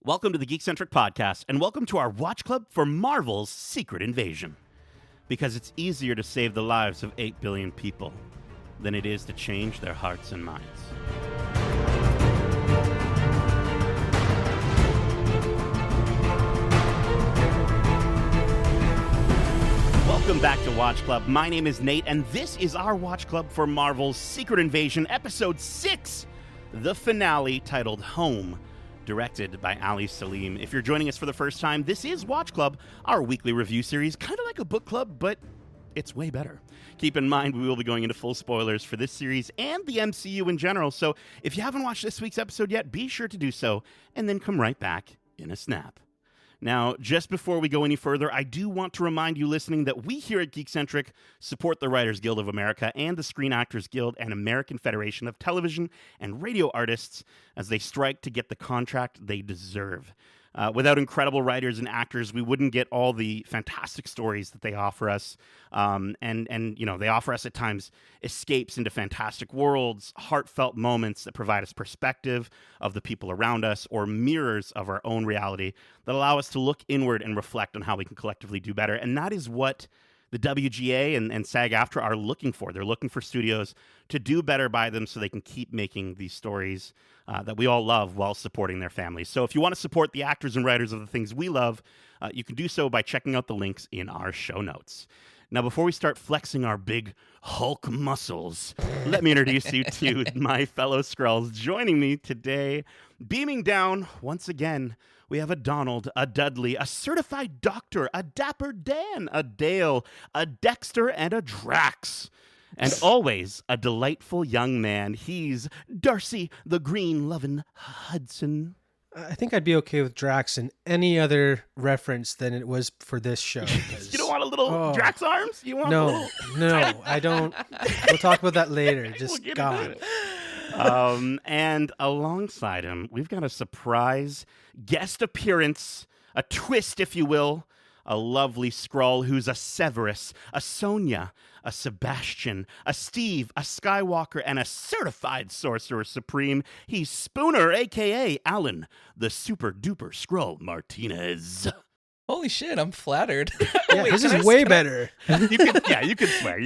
Welcome to the Geekcentric podcast, and welcome to our watch club for Marvel's Secret Invasion. Because it's easier to save the lives of 8 billion people than it is to change their hearts and minds. Welcome back to Watch Club. My name is Nate, and this is our watch club for Marvel's Secret Invasion, Episode 6, the finale titled Home, directed by Ali Salim. If you're joining us for the first time, this is Watch Club, our weekly review series, kind of like a book club, but it's way better. Keep in mind, we will be going into full spoilers for this series and the MCU in general, so if you haven't watched this week's episode yet, be sure to do so, and then come right back in a snap. Now, just before we go any further, I do want to remind you listening that we here at Geekcentric support the Writers Guild of America and the Screen Actors Guild and American Federation of Television and Radio Artists as they strike to get the contract they deserve. Without incredible writers and actors, we wouldn't get all the fantastic stories that they offer us. And you know, they offer us at times escapes into fantastic worlds, heartfelt moments that provide us perspective of the people around us, or mirrors of our own reality that allow us to look inward and reflect on how we can collectively do better. And that is what the WGA and SAG-AFTRA are looking for. They're looking for studios to do better by them so they can keep making these stories that we all love while supporting their families. So if you want to support the actors and writers of the things we love, you can do so by checking out the links in our show notes. Now, before we start flexing our big Hulk muscles, let me introduce you to my fellow Skrulls. Joining me today, beaming down once again, we have a Donald, a Dudley, a certified doctor, a Dapper Dan, a Dale, a Dexter, and a Drax. And always a delightful young man. He's Darcy, the green-lovin' Hudson. I think I'd be okay with Drax in any other reference than it was for this show. You don't want a little Drax arms? You want no, I don't. We'll talk about that later. Just God. And alongside him, we've got a surprise guest appearance, a twist, if you will, a lovely Skrull who's a Severus, a Sonya, a Sebastian, a Steve, a Skywalker, and a certified Sorcerer Supreme. He's Spoonr AKA Allan, the super-duper Skrull Martinez. Holy shit, I'm flattered. Yeah, this is way better. You can swear.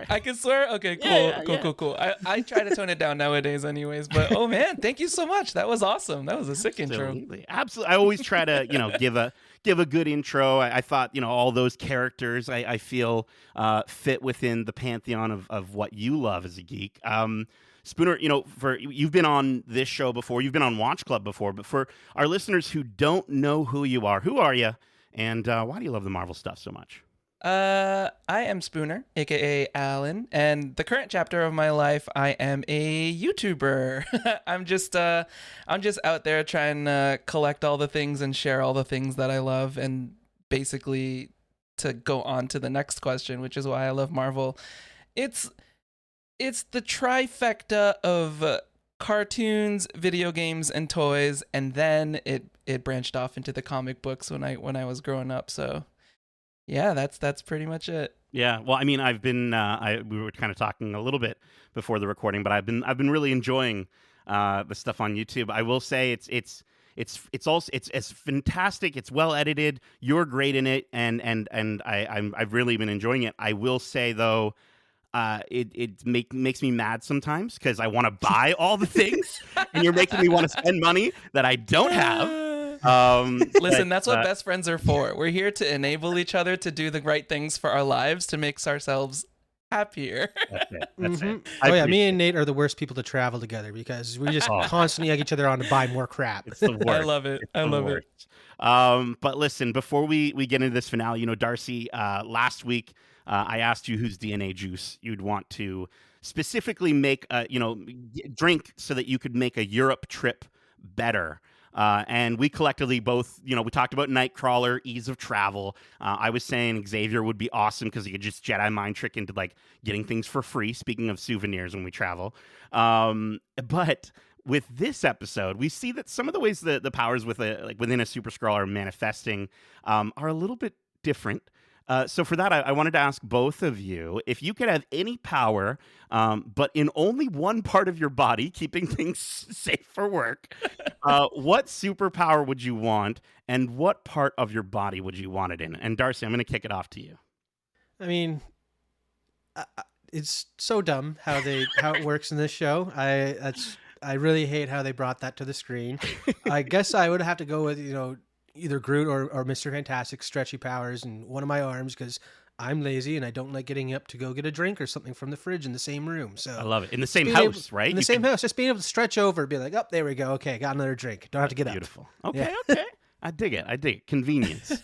I can swear? Okay, cool, cool. I try to tone it down nowadays anyways, but oh man, thank you so much. That was awesome. That was a sick intro. Absolutely. I always try to, give a good intro. I thought, all those characters I feel fit within the pantheon of what you love as a geek. Spoonr, you've been on this show before, you've been on Watch Club before, but for our listeners who don't know who you are, who are you? And why do you love the Marvel stuff so much? I am Spoonr, aka Allan, and the current chapter of my life, I am a YouTuber. I'm just out there trying to collect all the things and share all the things that I love, and basically to go on to the next question, which is why I love Marvel. It's the trifecta of cartoons, video games, and toys, and then it branched off into the comic books when I was growing up. So yeah, that's pretty much it. Yeah, well, I mean, I've been we were kind of talking a little bit before the recording, but I've been really enjoying the stuff on YouTube. I will say it's fantastic. It's well edited. You're great in it, and I've really been enjoying it. I will say though, it makes me mad sometimes because I want to buy all the things, and you're making me want to spend money that I don't have. Listen, that's what best friends are for. We're here to enable each other to do the right things for our lives to make ourselves happier. That's it. Me and Nate are the worst people to travel together because we just constantly egg each other on to buy more crap. It's the worst. I love it. I love it. But listen, before we get into this finale, Darcy, last week I asked you whose DNA juice you'd want to specifically make, drink so that you could make a Europe trip better. And we collectively both, we talked about Nightcrawler, ease of travel. I was saying Xavier would be awesome because he could just Jedi mind trick into getting things for free. Speaking of souvenirs when we travel. But with this episode, we see that some of the ways the powers within a Super Skrull are manifesting are a little bit different. So for that, I wanted to ask both of you, if you could have any power, but in only one part of your body, keeping things safe for work, what superpower would you want, and what part of your body would you want it in? And Darcy, I'm going to kick it off to you. I mean, it's so dumb how it works in this show. I really hate how they brought that to the screen. I guess I would have to go with either Groot or Mr. Fantastic stretchy powers in one of my arms because I'm lazy and I don't like getting up to go get a drink or something from the fridge in the same room. So I love it. In the same house, right? In the same house, just being able to stretch over and be like, oh, there we go. Okay, got another drink. Don't have to get Beautiful. up. Beautiful. Okay, okay. I dig it. Convenience.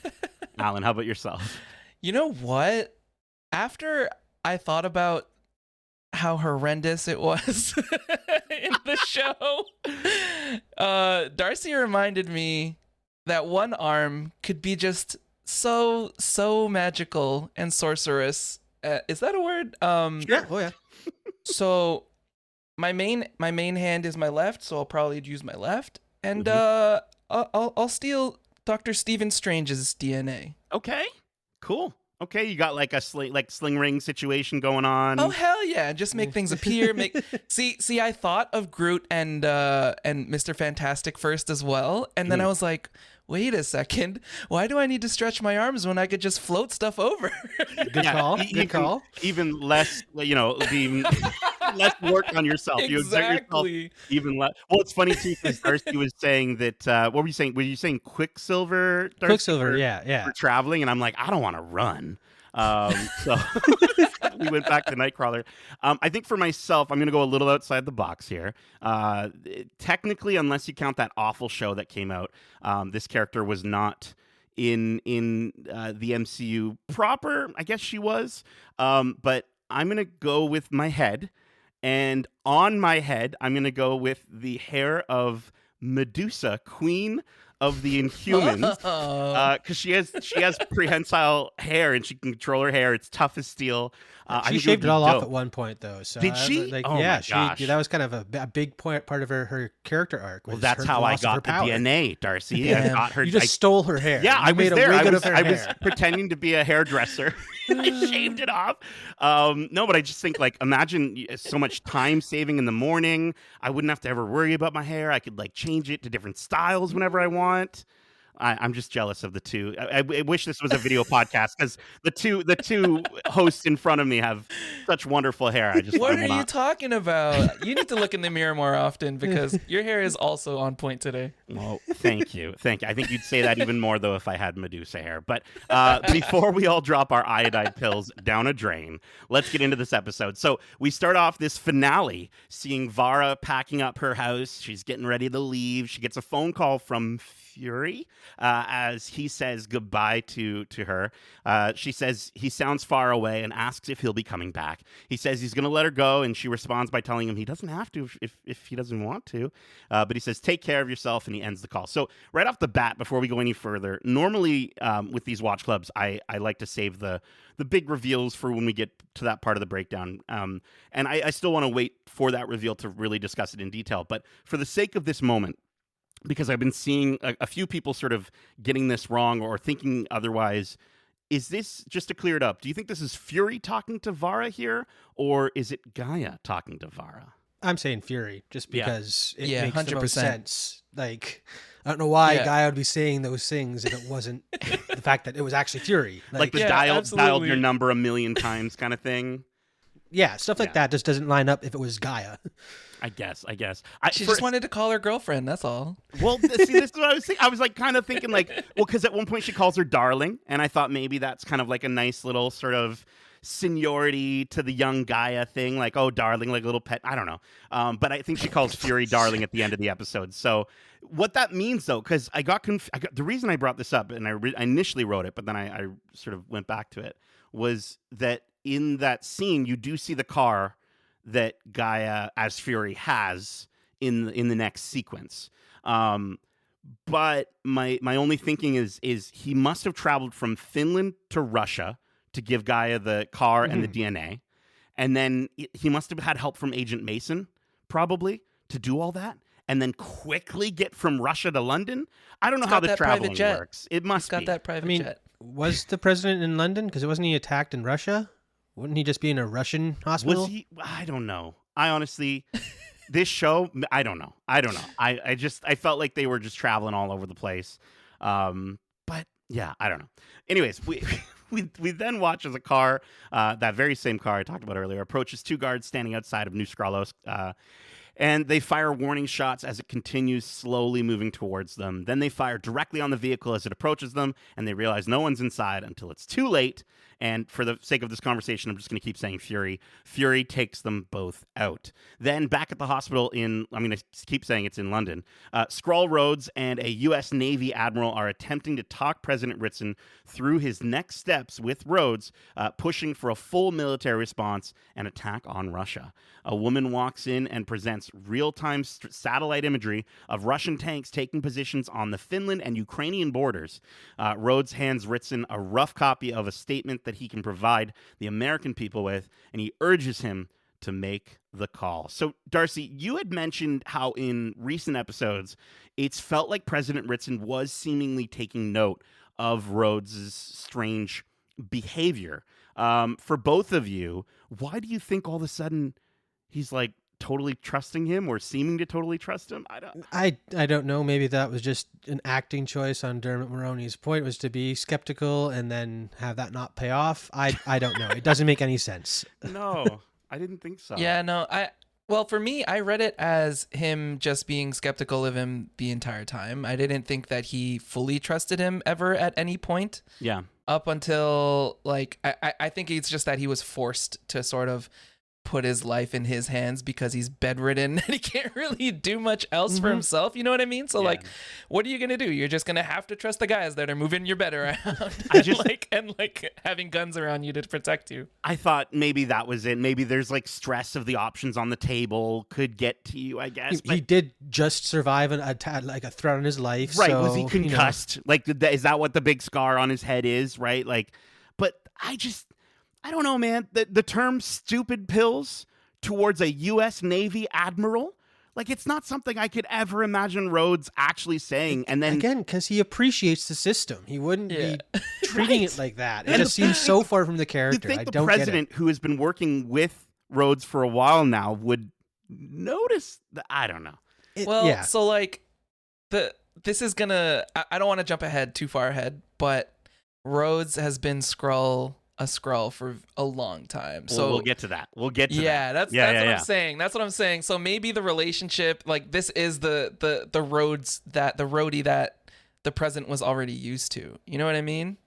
Alan, how about yourself? You know what? After I thought about how horrendous it was in the show, Darcy reminded me that one arm could be just so magical and sorcerous. Is that a word? Yeah. Oh yeah. So my main hand is my left, so I'll probably use my left, and I'll steal Dr. Stephen Strange's DNA. Okay. Cool. Okay, you got like a sling ring situation going on. Oh hell yeah! Just make things appear. See. I thought of Groot and Mr. Fantastic first as well, and then I was like, wait a second. Why do I need to stretch my arms when I could just float stuff over? Good call. Good call. Even less, being less work on yourself. Exactly. You exert yourself even less. Well, it's funny too because Darcy was saying that. What were you saying? Were you saying Quicksilver? Darcy, Quicksilver, yeah. For traveling, and I'm like, I don't want to run. So we went back to Nightcrawler. I think for myself, I'm going to go a little outside the box here. Technically, unless you count that awful show that came out, this character was not in the MCU proper. I guess she was, but I'm going to go with my head, and on my head, I'm going to go with the hair of Medusa, Queen of the Inhumans, because she has prehensile hair and she can control her hair. It's tough as steel. She shaved it all off at one point, though. So did she? Like, oh yeah, my gosh. that was kind of a big part of her character arc. Well, that's how I got the DNA, Darcy. Yeah. I got her. You just stole her hair. Yeah, I was there. I was hair. pretending to be a hairdresser. I shaved it off. No, but I just think, like, imagine so much time saving in the morning. I wouldn't have to ever worry about my hair. I could change it to different styles whenever I want. I'm just jealous of the two. I wish this was a video podcast because the two hosts in front of me have such wonderful hair. What are you talking about? You need to look in the mirror more often because your hair is also on point today. Well, thank you. I think you'd say that even more though if I had Medusa hair. But before we all drop our iodide pills down a drain, let's get into this episode. So we start off this finale seeing Vara packing up her house. She's getting ready to leave. She gets a phone call from Fury as he says goodbye to her. She says he sounds far away and asks if he'll be coming back. He says he's going to let her go, and she responds by telling him he doesn't have to if he doesn't want to. But he says, take care of yourself, and he ends the call. So right off the bat, before we go any further, normally with these watch clubs, I like to save the big reveals for when we get to that part of the breakdown. And I still want to wait for that reveal to really discuss it in detail. But for the sake of this moment, because I've been seeing a few people sort of getting this wrong or thinking otherwise. Is this, just to clear it up, do you think this is Fury talking to Vara here, or is it Gaia talking to Vara? I'm saying Fury, just because it makes 100%. the most sense. Like, I don't know why Gaia would be saying those things if it wasn't the fact that it was actually Fury. Like the dialed your number 1,000,000 times kind of thing? Yeah, stuff like that just doesn't line up if it was Gaia. I guess. She just wanted to call her girlfriend, that's all. Well, see, this is what I was thinking. I was kind of thinking because at one point she calls her darling, and I thought maybe that's kind of like a nice little sort of seniority to the young Gaia thing, like, oh, darling, like a little pet. I don't know. But I think she calls Fury darling at the end of the episode. So what that means, though, because the reason I brought this up, and I initially wrote it, but then I sort of went back to it, was that in that scene, you do see the car that Gaia as Fury has in the next sequence. But my only thinking is he must have traveled from Finland to Russia to give Gaia the car and the DNA. And then he must have had help from Agent Mason, probably, to do all that. And then quickly get from Russia to London. I don't know how the traveling works. It must be. Got that private jet. Was the president in London? Because wasn't he attacked in Russia? Wouldn't he just be in a Russian hospital? Was he? I don't know. I honestly, this show, I don't know. I felt like they were just traveling all over the place. But yeah, I don't know. Anyways, we then watch as a car, that very same car I talked about earlier, approaches two guards standing outside of New Skralosk, and they fire warning shots as it continues slowly moving towards them. Then they fire directly on the vehicle as it approaches them, and they realize no one's inside until it's too late. And for the sake of this conversation, I'm just going to keep saying Fury. Fury takes them both out. Then back at the hospital I keep saying it's in London, Skrull Rhodes and a U.S. Navy admiral are attempting to talk President Ritson through his next steps with Rhodes, pushing for a full military response and attack on Russia. A woman walks in and presents real-time satellite imagery of Russian tanks taking positions on the Finland and Ukrainian borders. Rhodes hands Ritson a rough copy of a statement that he can provide the American people with, and he urges him to make the call. So, Darcy, you had mentioned how in recent episodes, it's felt like President Ritson was seemingly taking note of Rhodes' strange behavior. For both of you, why do you think all of a sudden he's like totally trusting him or seeming to totally trust him? I don't know. Maybe that was just an acting choice on Dermot Mulroney's point, was to be skeptical and then have that not pay off. I don't know. It doesn't make any sense. No, I didn't think so. Yeah, no, well, for me, I read it as him just being skeptical of him the entire time. I didn't think that he fully trusted him ever at any point. Yeah. Up until, like, I think it's just that he was forced to sort of put his life in his hands because he's bedridden and he can't really do much else for himself. You know what I mean? So, like, what are you going to do? You're just going to have to trust the guys that are moving your bed around and having guns around you to protect you. I thought maybe that was it. Maybe there's like stress of the options on the table could get to you, I guess. He did just survive a threat on his life. Right. So, was he concussed? Like, is that what the big scar on his head is? Right. Like, but I don't know, man. The term stupid pills towards a U.S. Navy admiral, like, it's not something I could ever imagine Rhodes actually saying. And then again, because he appreciates the system, he wouldn't be treating it like that. It just seems so far from the character. You think the president, who has been working with Rhodes for a while now, would notice that? I don't know. So like this is gonna. I don't want to jump ahead too far ahead, but Rhodes has been a Skrull for a long time. So we'll get to that. That's what I'm saying. That's what I'm saying. So maybe the relationship, like, this is the Rhodey that the president was already used to. You know what I mean?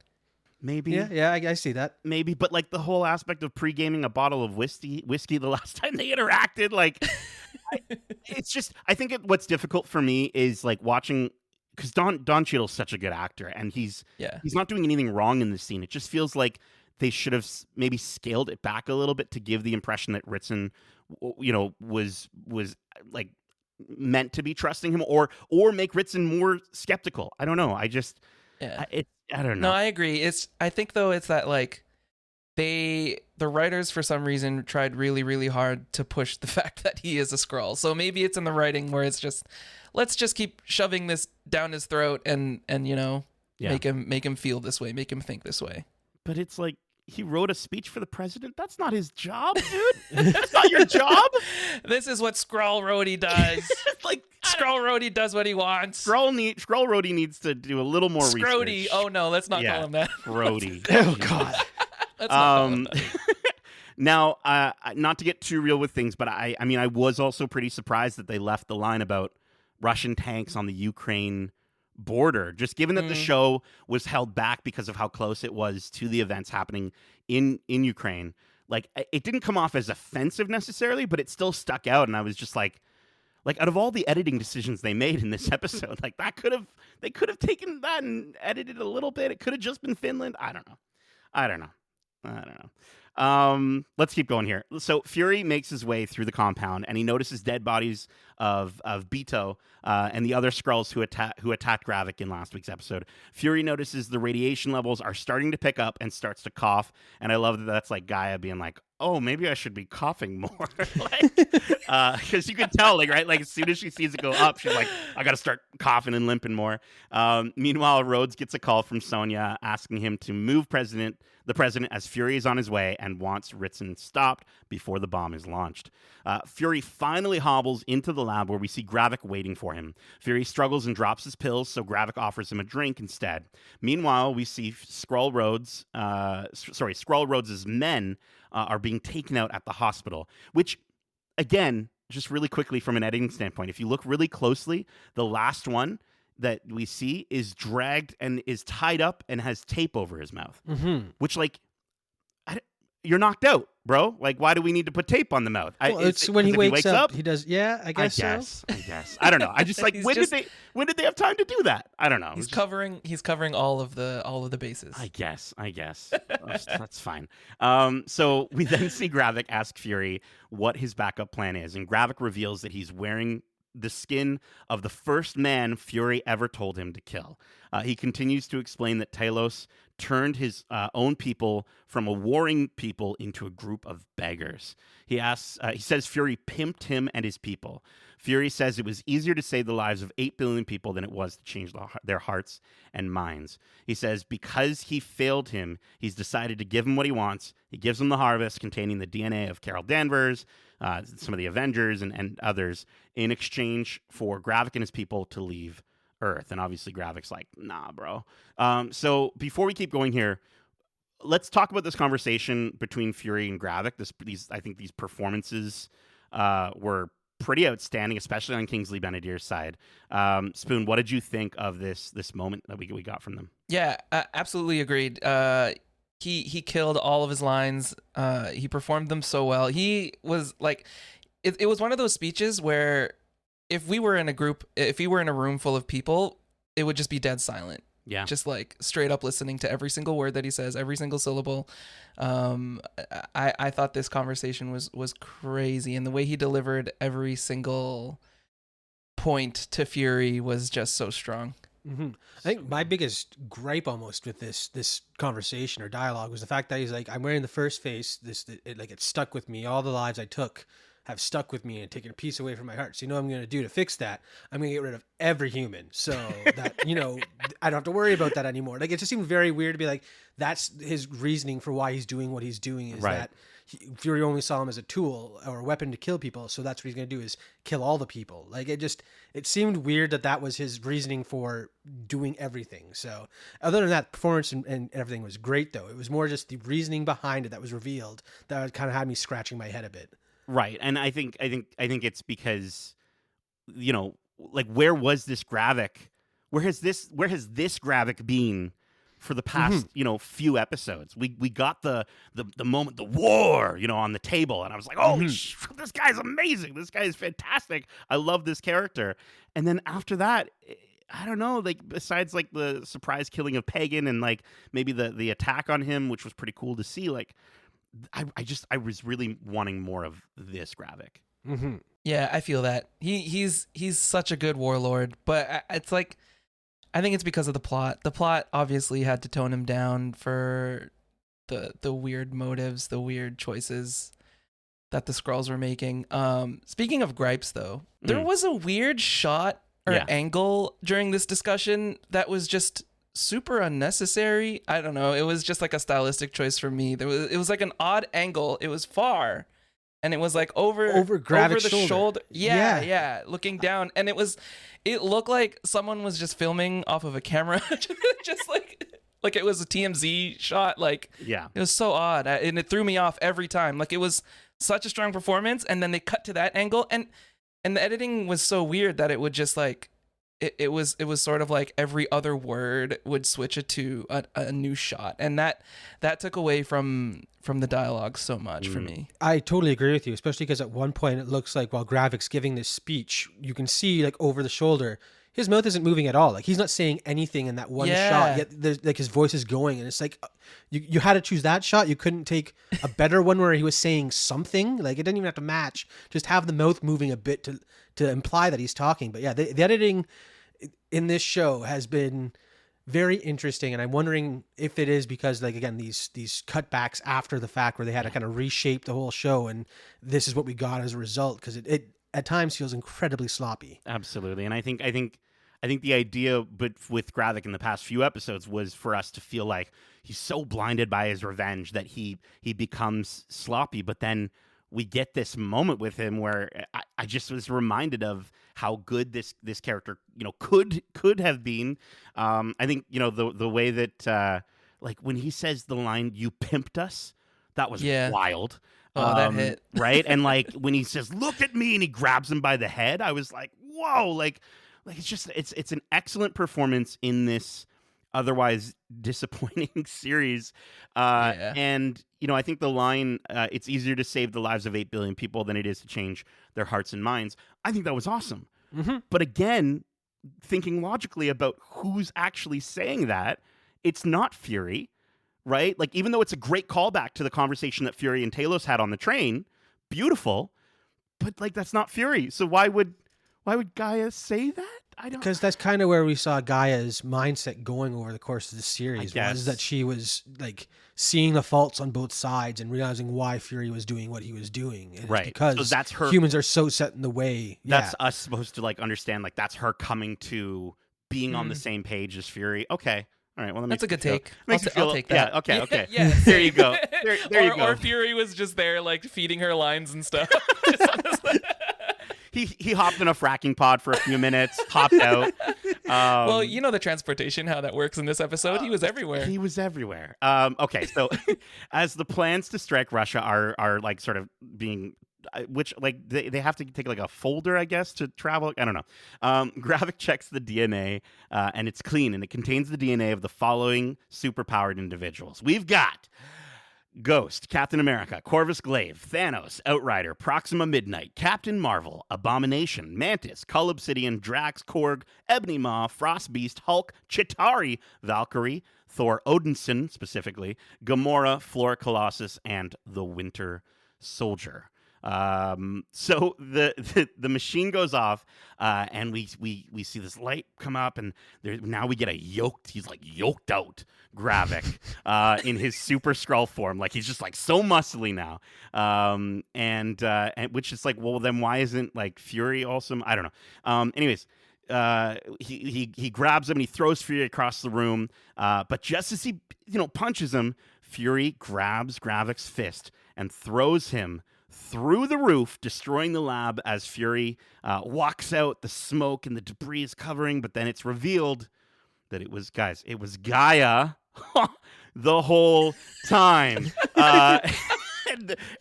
Maybe. Yeah, I see that. Maybe, but like the whole aspect of pre-gaming a bottle of whiskey the last time they interacted, like, it's just, I think what's difficult for me is like watching, because Don Cheadle's such a good actor, and he's not doing anything wrong in this scene. It just feels like they should have maybe scaled it back a little bit to give the impression that Ritson, was like meant to be trusting him, or make Ritson more skeptical. I don't know. I don't know. No, I agree. I think though it's that, like, the writers for some reason tried really, really hard to push the fact that he is a Skrull. So maybe it's in the writing where it's just, let's just keep shoving this down his throat and make him feel this way, make him think this way. But it's like, he wrote a speech for the president. That's not his job, dude. That's not your job. This is what Skrull Rhodey does. Like, Skrull Rhodey does what he wants. Skrull Rhodey needs to do a little more Scrody. research. Oh no, let's not call him that. Rhodey. Oh God. Let's not call him that. Now, not to get too real with things, but I mean, I was also pretty surprised that they left the line about Russian tanks on the Ukraine border, just given that the show was held back because of how close it was to the events happening in Ukraine. Like, it didn't come off as offensive necessarily, but it still stuck out, and I was just like out of all the editing decisions they made in this episode, like, they could have taken that and edited a little bit. It could have just been Finland. I don't know. Let's keep going here. So Fury makes his way through the compound, and he notices dead bodies of Beto and the other Skrulls who attacked Gravik in last week's episode. Fury notices the radiation levels are starting to pick up and starts to cough. And I love that that's like Gaia being like, oh, maybe I should be coughing more. Because you can tell, like, right? Like, as soon as she sees it go up, she's like, I got to start coughing and limping more. Meanwhile, Rhodes gets a call from Sonya asking him to move the president as Fury is on his way and wants Ritson stopped before the bomb is launched. Fury finally hobbles into the lab where we see Gravik waiting for him. Fury struggles and drops his pills, so Gravik offers him a drink instead. Meanwhile, we see Skrull Rhodes' men are being taken out at the hospital, which, again, just really quickly from an editing standpoint, if you look really closely, the last one that we see is dragged and is tied up and has tape over his mouth, which, like, you're knocked out, bro. Like, why do we need to put tape on the mouth? It's when he wakes up, he does. Yeah, I guess so. I guess. I don't know. I just like when did they have time to do that? I don't know. He's covering all of the bases. I guess. That's fine. So we then see Gravik ask Fury what his backup plan is, and Gravik reveals that he's wearing the skin of the first man Fury ever told him to kill. He continues to explain that Talos turned his own people from a warring people into a group of beggars. He says Fury pimped him and his people. Fury says it was easier to save the lives of 8 billion people than it was to change their hearts and minds. He says because he failed him, he's decided to give him what he wants. He gives him the harvest containing the DNA of Carol Danvers, some of the Avengers and others, in exchange for Gravik and his people to leave Earth. And obviously Gravik's like, nah, bro. So before we keep going here, let's talk about this conversation between Fury and Gravik. I think these performances were pretty outstanding, especially on Kingsley Benadir's side. Spoon, what did you think of this moment that we got from them? Yeah, absolutely agreed. He killed all of his lines. He performed them so well. He was like, it was one of those speeches where if we were in a room full of people, it would just be dead silent. Yeah. Just like straight up listening to every single word that he says, every single syllable. I thought this conversation was crazy, and the way he delivered every single point to Fury was just so strong. Mm-hmm. I think my biggest gripe almost with this conversation or dialogue was the fact that he's like, I'm wearing the first face. It stuck with me. All the lives I took have stuck with me and taken a piece away from my heart. So you know what I'm going to do to fix that? I'm going to get rid of every human so that, I don't have to worry about that anymore. Like, it just seemed very weird to be like, that's his reasoning for why he's doing what he's doing is right. that Fury only saw him as a tool or a weapon to kill people. So that's what he's going to do is kill all the people. Like, it seemed weird that was his reasoning for doing everything. So other than that, performance and everything was great though. It was more just the reasoning behind it that was revealed that kind of had me scratching my head a bit. Right. And I think it's because, like, where was this Gravik? Where has this Gravik been for the past, few episodes? We got the moment, the war, on the table. And I was like, oh, this guy's amazing. This guy is fantastic. I love this character. And then after that, I don't know, like, besides like the surprise killing of Pagan and like maybe the attack on him, which was pretty cool to see, like, I was really wanting more of this Gravik. Mm-hmm. Yeah, I feel that he's such a good warlord, but it's like, I think it's because of the plot. The plot obviously had to tone him down for the weird motives, the weird choices that the Skrulls were making. Speaking of gripes, though, there was a weird shot or angle during this discussion that was just super unnecessary. I don't know. It was just like a stylistic choice for me. It was like an odd angle. It was far, and it was like over Gravik's the shoulder. Yeah. Yeah, looking down, and it looked like someone was just filming off of a camera, just like it was a TMZ shot. Like, yeah, it was so odd, and it threw me off every time. Like, it was such a strong performance, and then they cut to that angle, and the editing was so weird that it would just like. It was sort of like every other word would switch it to a new shot, and that took away from the dialogue so much for me. I totally agree with you, especially because at one point it looks like while Gravik's giving this speech, you can see like over the shoulder, his mouth isn't moving at all. Like, he's not saying anything in that one shot. Yet there's like his voice is going, and it's like you had to choose that shot. You couldn't take a better one where he was saying something. Like, it didn't even have to match. Just have the mouth moving a bit to imply that he's talking. But yeah, the editing in this show has been very interesting. And I'm wondering if it is because, like, again, these cutbacks after the fact where they had to kind of reshape the whole show, and this is what we got as a result, because it at times feels incredibly sloppy. Absolutely. And I think the idea, but with Gravik in the past few episodes, was for us to feel like he's so blinded by his revenge that he becomes sloppy. But then we get this moment with him where I just was reminded of how good this character, could have been. I think, the way that like when he says the line, "You pimped us," that was wild. Oh, that hit. Right? And like when he says, "Look at me," and he grabs him by the head, I was like, whoa, like it's just it's an excellent performance in this otherwise disappointing series. And I think the line, "It's easier to save the lives of 8 billion people than it is to change their hearts and minds," I think that was awesome. Mm-hmm. But again, thinking logically about who's actually saying that, it's not Fury, right? Like, even though it's a great callback to the conversation that Fury and Talos had on the train, beautiful, but like that's not Fury. So why would Gaia say that? I don't, because that's kind of where we saw Gaia's mindset going over the course of the series, guess. was that she was like seeing the faults on both sides and realizing why Fury was doing what he was doing. And Right. It's because So that's her. humans are so set in the way. That's us supposed to like understand. Like that's her coming to being on the same page as Fury. Okay. All right. Well, That's a good take. I'll I'll take that. Yeah. Okay. Okay. Yeah. There you go. There you go. Or Fury was just there, like feeding her lines and stuff. He hopped in a fracking pod for a few minutes, hopped out. Well, the transportation, how that works in this episode. He was everywhere. He was everywhere. Okay, so as the plans to strike Russia are like sort of being, which like they have to take like a folder, I guess, to travel. I don't know. Gravik checks the DNA and it's clean, and it contains the DNA of the following superpowered individuals. We've got Ghost, Captain America, Corvus Glaive, Thanos, Outrider, Proxima Midnight, Captain Marvel, Abomination, Mantis, Cull Obsidian, Drax, Korg, Ebony Maw, Frost Beast, Hulk, Chitauri, Valkyrie, Thor Odinson specifically, Gamora, Flora Colossus, and the Winter Soldier. So the machine goes off, and we see this light come up, and now we get he's like yoked out Gravik, in his super Skrull form. Like he's just like so muscly now. And which is like, well, then why isn't like Fury awesome? I don't know. Anyways, he grabs him and he throws Fury across the room. But just as he, punches him, Fury grabs Gravik's fist and throws him through the roof, destroying the lab as Fury walks out. The smoke and the debris is covering, but then it's revealed that it was Gaia the whole time.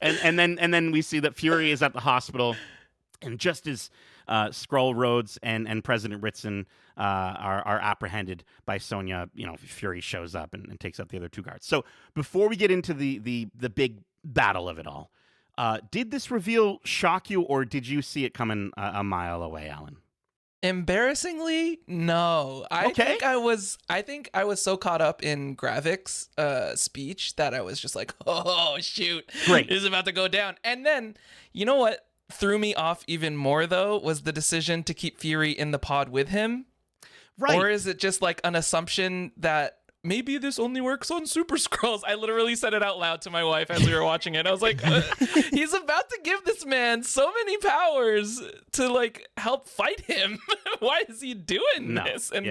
And then we see that Fury is at the hospital, and just as Skrull Rhodes and President Ritson are apprehended by Sonya, Fury shows up and takes out the other two guards. So before we get into the big battle of it all, did this reveal shock you, or did you see it coming a mile away, Alan? Embarrassingly, no. I think I was so caught up in Gravik's speech that I was just like, oh shoot, great, this is about to go down. And then, you know what threw me off even more though was the decision to keep Fury in the pod with him. Right. Or is it just like an assumption that maybe this only works on Super Skrulls? I literally said it out loud to my wife as we were watching it. I was like, he's about to give this man so many powers to like help fight him. Why is he doing this? And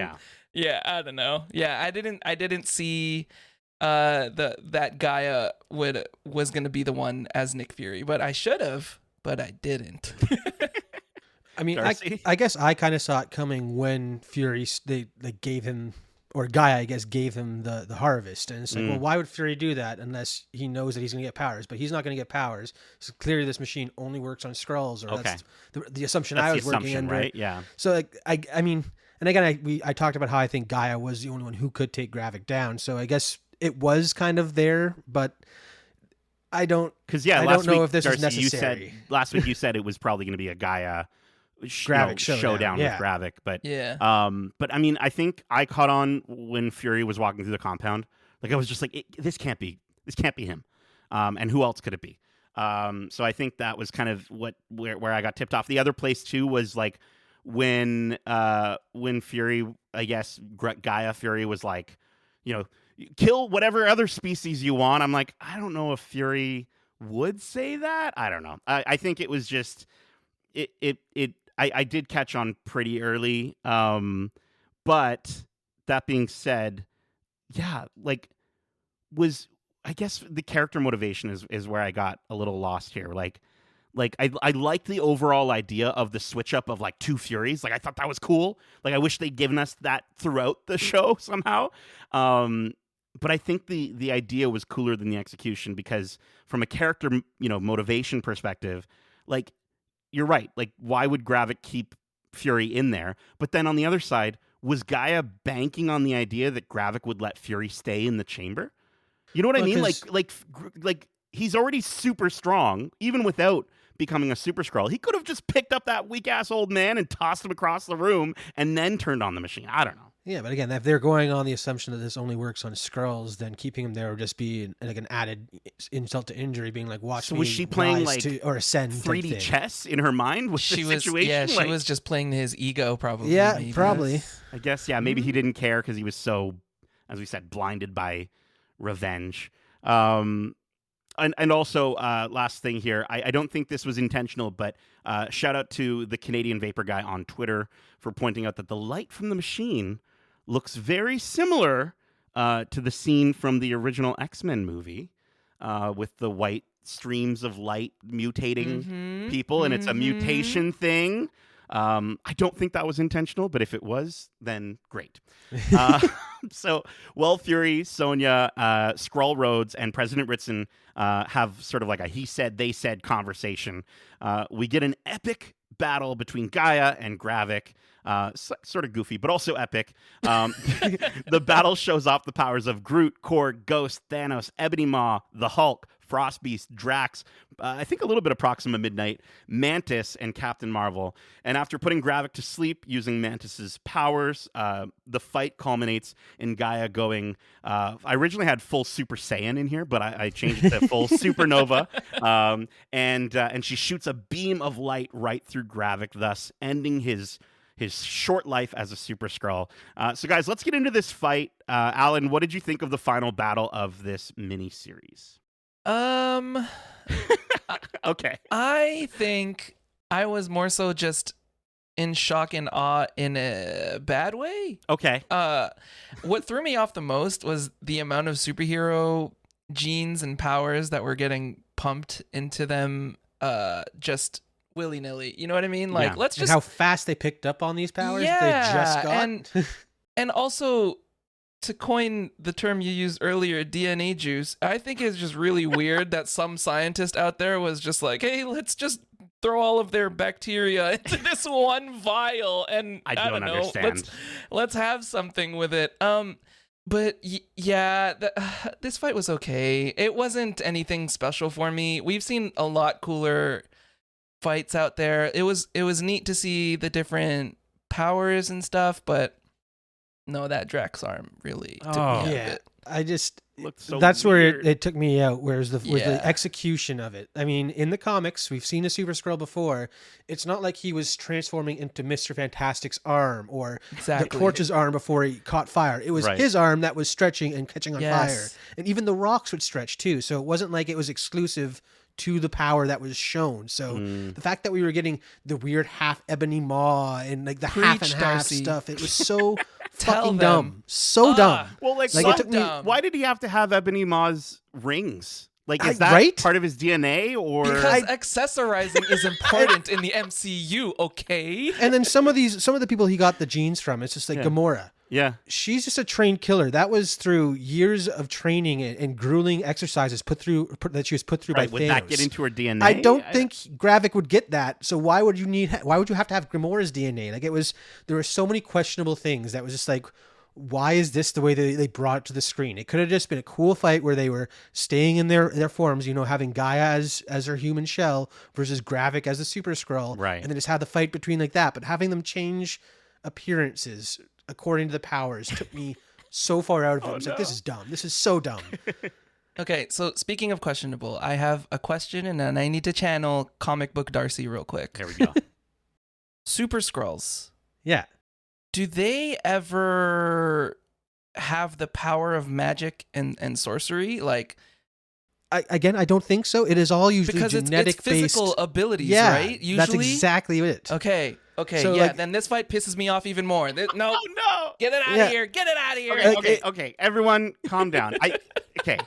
yeah, I don't know. Yeah, I didn't see that Gaia was going to be the one as Nick Fury, but I should have, but I didn't. I mean, I guess I kind of saw it coming when Fury, they gave him, or Gaia, I guess, gave him the harvest. And it's like, well, why would Fury do that unless he knows that he's going to get powers? But he's not going to get powers. So clearly this machine only works on Skrulls. Or that's the assumption I was working under. Right? Yeah. So like, I mean, and again, I talked about how I think Gaia was the only one who could take Gravik down. So I guess it was kind of there, but I don't know if this is necessary. Last week you said it was probably going to be a Gaia Gravik showdown with Gravik, but but I mean, I think I caught on when Fury was walking through the compound. Like I was just like, this can't be him, and who else could it be? So I think that was kind of where I got tipped off. The other place too was like when Fury, I guess Gaia Fury was like, you know, kill whatever other species you want. I'm like, I don't know if Fury would say that. I don't know. I think it was just I did catch on pretty early. But that being said, yeah, like I guess the character motivation is where I got a little lost here. Like I liked the overall idea of the switch up of like two Furies. Like I thought that was cool. Like I wish they'd given us that throughout the show somehow. But I think the idea was cooler than the execution because from a character, motivation perspective, like you're right. Like why would Gravik keep Fury in there? But then on the other side, was Gaia banking on the idea that Gravik would let Fury stay in the chamber? You know what I mean? Like he's already super strong, even without becoming a Super Skrull. He could have just picked up that weak ass old man and tossed him across the room and then turned on the machine. I don't know. Yeah, but again, if they're going on the assumption that this only works on Skrulls, then keeping him there would just be like an added insult to injury, being like, "Watch so me." Was she playing or ascend 3D chess in her mind with the situation? Yeah, she was just playing his ego, probably. Yeah, maybe. probably. I guess. Yeah, maybe he didn't care because he was so, as we said, blinded by revenge. And also, last thing here, I don't think this was intentional, but shout out to the Canadian Vapor guy on Twitter for pointing out that the light from the machine looks very similar to the scene from the original X-Men movie with the white streams of light mutating people, and it's a mutation thing. I don't think that was intentional, but if it was, then great. So, Fury, Sonya, Skrull Rhodes, and President Ritson have sort of like a he said, they said conversation. We get an epic battle between Gaia and Gravik. Sort of goofy, but also epic. The battle shows off the powers of Groot, Korg, Ghost, Thanos, Ebony Maw, the Hulk, Frost Beast, Drax, I think a little bit of Proxima Midnight, Mantis, and Captain Marvel. And after putting Gravik to sleep using Mantis's powers, the fight culminates in Gaia going, I originally had full Super Saiyan in here, but I changed it to full Supernova. And she shoots a beam of light right through Gravik, thus ending his short life as a Super Skrull. So, guys, let's get into this fight. Alan, what did you think of the final battle of this mini-series? Okay. I think I was more so just in shock and awe in a bad way. Okay. What threw me off the most was the amount of superhero genes and powers that were getting pumped into them just willy-nilly. You know what I mean? Like, let's just... And how fast they picked up on these powers yeah, they just got. And also, to coin the term you used earlier, DNA juice, I think it's just really weird that some scientist out there was just like, hey, let's just throw all of their bacteria into this one vial and I don't know, understand. Let's have something with it. But this fight was okay. It wasn't anything special for me. We've seen a lot cooler fights out there. It was neat to see the different powers and stuff, but no, that Drax arm really took me out of it. I just so that's weird. where it took me out. Whereas the execution of it. I mean, in the comics, we've seen a Super Skrull before. It's not like he was transforming into Mr. Fantastic's arm or the Torch's arm before he caught fire. It was his arm that was stretching and catching on fire, and even the rocks would stretch too. So it wasn't like it was exclusive to the power that was shown. So the fact that we were getting the weird half Ebony Maw and like the half and half stuff, it was so fucking dumb. So dumb. Well, like it took me, why did he have to have Ebony Maw's rings? Like, is that part of his DNA or? Because accessorizing is important in the MCU, okay? And then some of the people he got the genes from, it's just like Gamora. Yeah. She's just a trained killer. That was through years of training and grueling exercises that she was put through by Thanos. Would that get into her DNA? I don't think Gravik would get that. So why would you have to have Gamora's DNA? Like there were so many questionable things that was just like, why is this the way they brought it to the screen? It could have just been a cool fight where they were staying in their forms, having Gaia as her human shell versus Gravik as a Super Skrull. Right. And then just have the fight between like that. But having them change appearances according to the powers took me so far out of it. I was like, this is dumb. This is so dumb. Okay, so speaking of questionable, I have a question and then I need to channel comic book Darcy real quick. There we go. Super Skrulls. Yeah. Do they ever have the power of magic and sorcery? Like, I don't think so. It is all usually because genetic it's physical based. abilities, Yeah, right? Usually, that's exactly it. Okay, So, yeah. like- Then this fight pisses me off even more. No, Oh no! get it out Yeah. of here! Get it out of here! Okay. Everyone, calm down. Okay.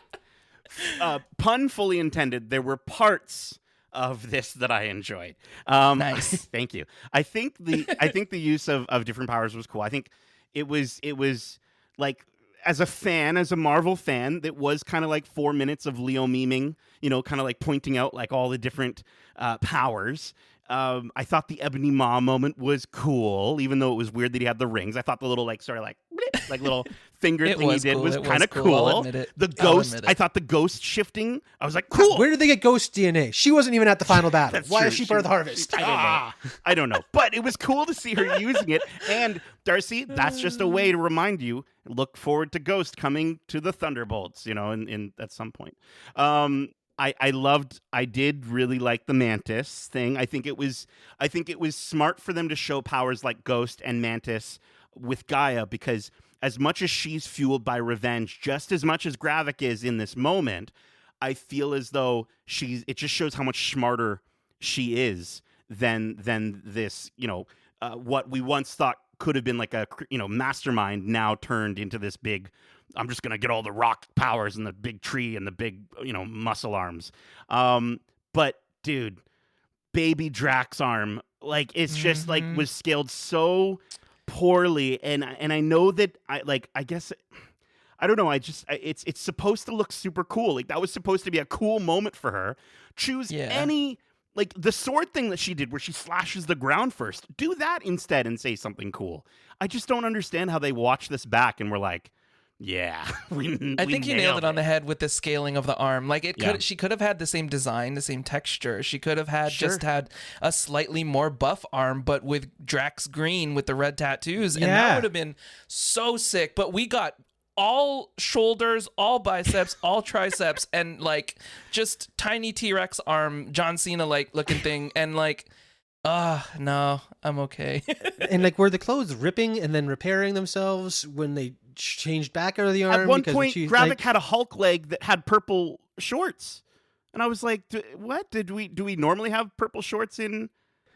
Pun fully intended. There were parts of this that I enjoyed. Nice. Thank you. I think the use of different powers was cool. I think it was like, as a Marvel fan, that was kind of like 4 minutes of Leo memeing, kind of like pointing out like all the different powers. I thought the Ebony Maw moment was cool, even though it was weird that he had the rings. I thought the little like sort of like blip, like little finger It thing was he did cool. was It kind of was cool. I'll cool. admit it. The I'll ghost, admit it. I thought the ghost shifting, I was like, cool. Where did they get Ghost DNA? She wasn't even at the final battle. That's Why true. is she part of the harvest? I don't know. But it was cool to see her using it. And Darcy, that's just a way to remind you, look forward to Ghost coming to the Thunderbolts, in at some point. I did really like the Mantis thing. I think it was smart for them to show powers like Ghost and Mantis with Gaia, because as much as she's fueled by revenge, just as much as Gravik is in this moment, I feel as though it just shows how much smarter she is than this, what we once thought could have been like a, mastermind, now turned into this big, I'm just going to get all the rock powers and the big tree and the big, muscle arms. But dude, baby Drax arm, like, it's just like was scaled so poorly. And I know that I guess, I don't know. It's supposed to look super cool. Like, that was supposed to be a cool moment for her. Choose any, like the sword thing that she did where she slashes the ground first. Do that instead and say something cool. I just don't understand how they watch this back and were like, yeah, I think you nailed it on the head with the scaling of the arm. Like, she could have had the same design, the same texture. She could have just had a slightly more buff arm, but with Drax green with the red tattoos, and that would have been so sick. But we got all shoulders, all biceps, all triceps, and like just tiny T-Rex arm, John Cena like looking thing, and like, no, I'm okay. And like, were the clothes ripping and then repairing themselves when they changed back out of the arm? At one point, Gravik had a Hulk leg that had purple shorts, and I was like, "What do we normally have purple shorts in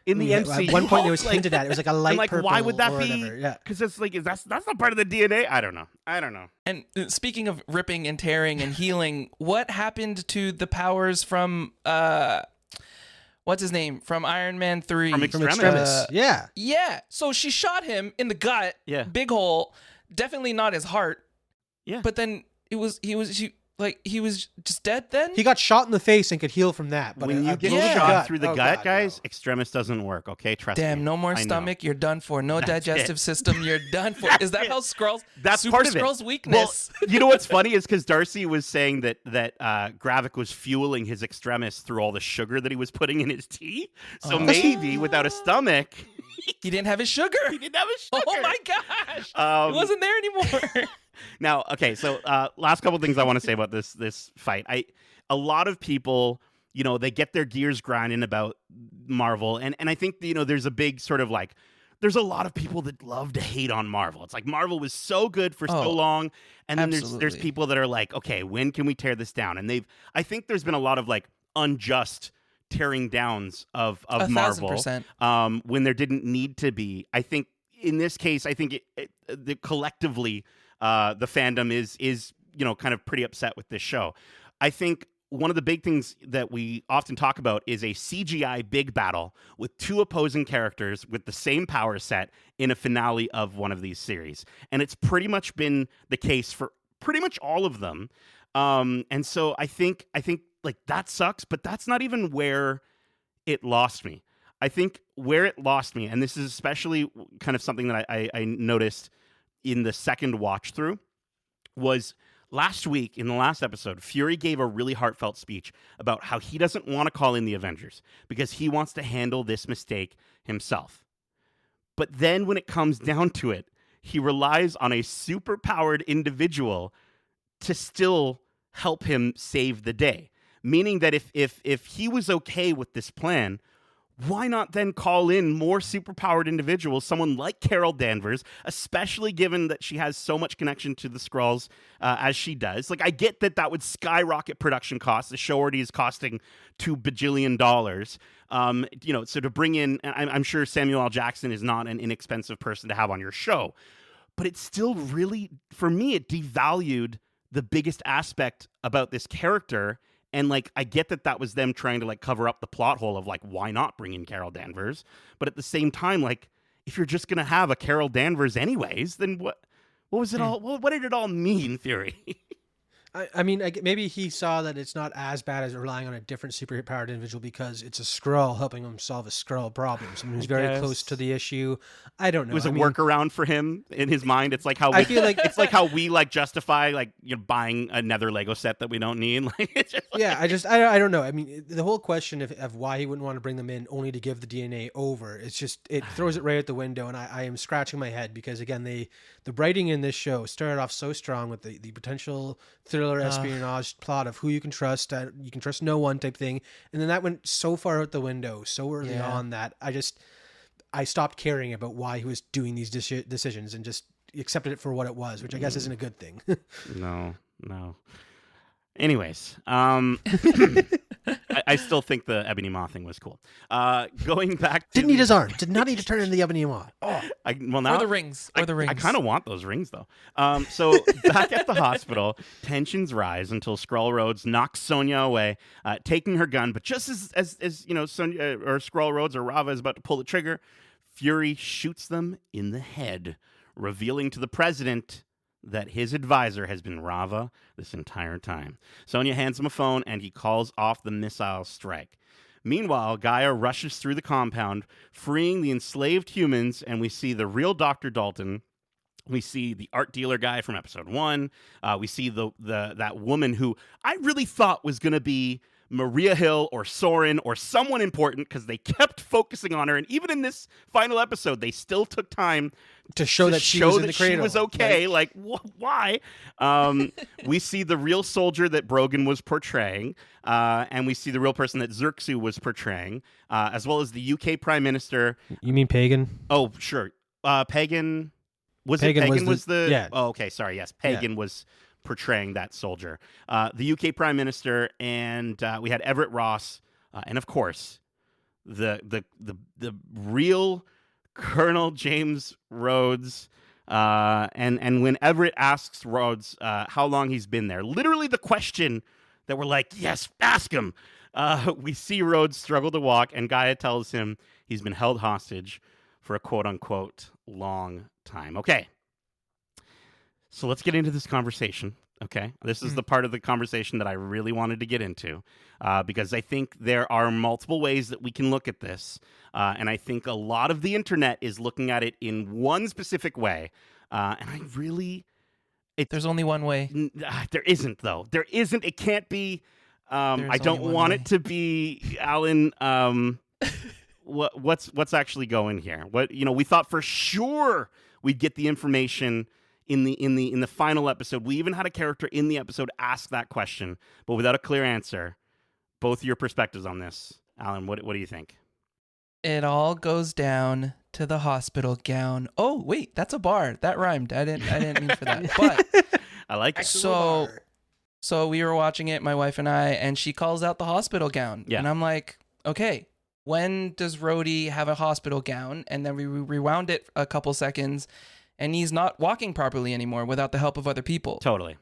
the MCU?" At one point, it was hinted at. It was like a light purple. Why would that be? Yeah, because it's like that's not part of the DNA. I don't know. And speaking of ripping and tearing and healing, what happened to the powers from what's his name from Iron Man 3? From Extremis. Yeah. So she shot him in the gut. Yeah. Big hole. Definitely not his heart. Yeah. But then he was just dead then? He got shot in the face and could heal from that. But when you get shot through the gut, guys, Extremis doesn't work. Okay, trust me. Damn, no more stomach. You're done for. No digestive system. You're done for. Is that how Skrulls? That's Super part of it. Skrulls' weakness. Well, you know what's funny is because Darcy was saying that Gravik was fueling his Extremis through all the sugar that he was putting in his tea. So maybe without a stomach, he didn't have his sugar. Oh my gosh! It wasn't there anymore. Now, okay, so last couple things I want to say about this fight. A lot of people, they get their gears grinding about Marvel, and I think there's a big sort of like, there's a lot of people that love to hate on Marvel. It's like Marvel was so good for so long, and then there's people that are like, okay, when can we tear this down? And I think there's been a lot of like unjust tearing downs of Marvel 1,000%. When there didn't need to be. I think in this case, collectively. The fandom is kind of pretty upset with this show. I think one of the big things that we often talk about is a CGI big battle with two opposing characters with the same power set in a finale of one of these series. And it's pretty much been the case for pretty much all of them. And so I think like that sucks, but that's not even where it lost me. I think where it lost me, and this is especially kind of something that I noticed in the second watch through, was last week in the last episode, Fury gave a really heartfelt speech about how he doesn't want to call in the Avengers because he wants to handle this mistake himself. But then when it comes down to it, he relies on a super-powered individual to still help him save the day. Meaning that if he was okay with this plan, why not then call in more superpowered individuals, someone like Carol Danvers, especially given that she has so much connection to the Skrulls as she does? Like, I get that would skyrocket production costs. The show already is costing $2 bajillion. So to bring in, I'm sure Samuel L. Jackson is not an inexpensive person to have on your show, but it's still really, for me, it devalued the biggest aspect about this character. And, like, I get that was them trying to, like, cover up the plot hole of, like, why not bring in Carol Danvers? But at the same time, like, if you're just going to have a Carol Danvers anyways, then what was it all? What did it all mean, Fury? I mean, maybe he saw that it's not as bad as relying on a different superpowered individual because it's a Skrull helping him solve a Skrull problem. Someone who's very close to the issue. I don't know. It was a workaround for him in his mind. It's like how I feel like it's like how we like justify like buying another Lego set that we don't need. Like, it's just like... I don't know. I mean, the whole question of why he wouldn't want to bring them in only to give the DNA over, it throws it right out the window. And I am scratching my head because again, the writing in this show started off so strong with the potential thriller espionage plot of who you can trust no one type thing, and then that went so far out the window so early on that I stopped caring about why he was doing these decisions and just accepted it for what it was, which I guess isn't a good thing. No. Anyways, I still think the Ebony Maw thing was cool. Going back to... Didn't need his arm. Did not need to turn into the Ebony Maw. Oh. Or the rings. I kind of want those rings, though. So back at the hospital, tensions rise until Skrull Rhodes knocks Sonya away, taking her gun. But just as Sonya or Skrull Rhodes or Rava is about to pull the trigger, Fury shoots them in the head, revealing to the president that his advisor has been Rava this entire time. Sonya hands him a phone, and he calls off the missile strike. Meanwhile, Gaia rushes through the compound, freeing the enslaved humans, and we see the real Dr. Dalton. We see the art dealer guy from episode 1. We see that woman who I really thought was going to be Maria Hill or Soren or someone important because they kept focusing on her. And even in this final episode, they still took time to show that she was in the cradle. She was okay. Like, why? We see the real soldier that Brogan was portraying, and we see the real person that Xerxu was portraying, as well as the UK Prime Minister. You mean Pagan? Oh, sure. Pagan. Pagan was the yeah. Oh, okay. Sorry. Yes, Pagan was portraying that soldier. The UK Prime Minister, and we had Everett Ross, and of course, the real Colonel James Rhodes. And when Everett asks Rhodes how long he's been there, literally the question that we're like, yes, ask him. We see Rhodes struggle to walk, and Gaia tells him he's been held hostage for a quote-unquote long time. Okay. So let's get into this conversation, okay? This is the part of the conversation that I really wanted to get into because I think there are multiple ways that we can look at this, and I think a lot of the internet is looking at it in one specific way, and I really... There's only one way. There isn't, though. There isn't. It can't be... I don't want it to be, Alan... What's actually going here? We thought for sure we'd get the information in the final episode. We even had a character in the episode ask that question, but without a clear answer. Both your perspectives on this, Alan. What do you think? It all goes down to the hospital gown. Oh wait, that's a bar. That rhymed. I didn't mean for that. But I like it. So we were watching it, my wife and I, and she calls out the hospital gown. Yeah. And I'm like, okay, when does Rhodey have a hospital gown? And then we rewound it a couple seconds, and he's not walking properly anymore without the help of other people. Totally.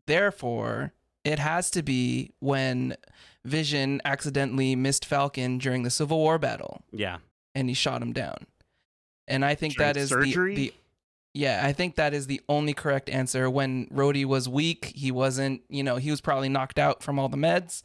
Therefore, it has to be when Vision accidentally missed Falcon during the Civil War battle. Yeah. And he shot him down. And I think during that is surgery? I think that is the only correct answer. When Rhodey was weak, he wasn't, he was probably knocked out from all the meds.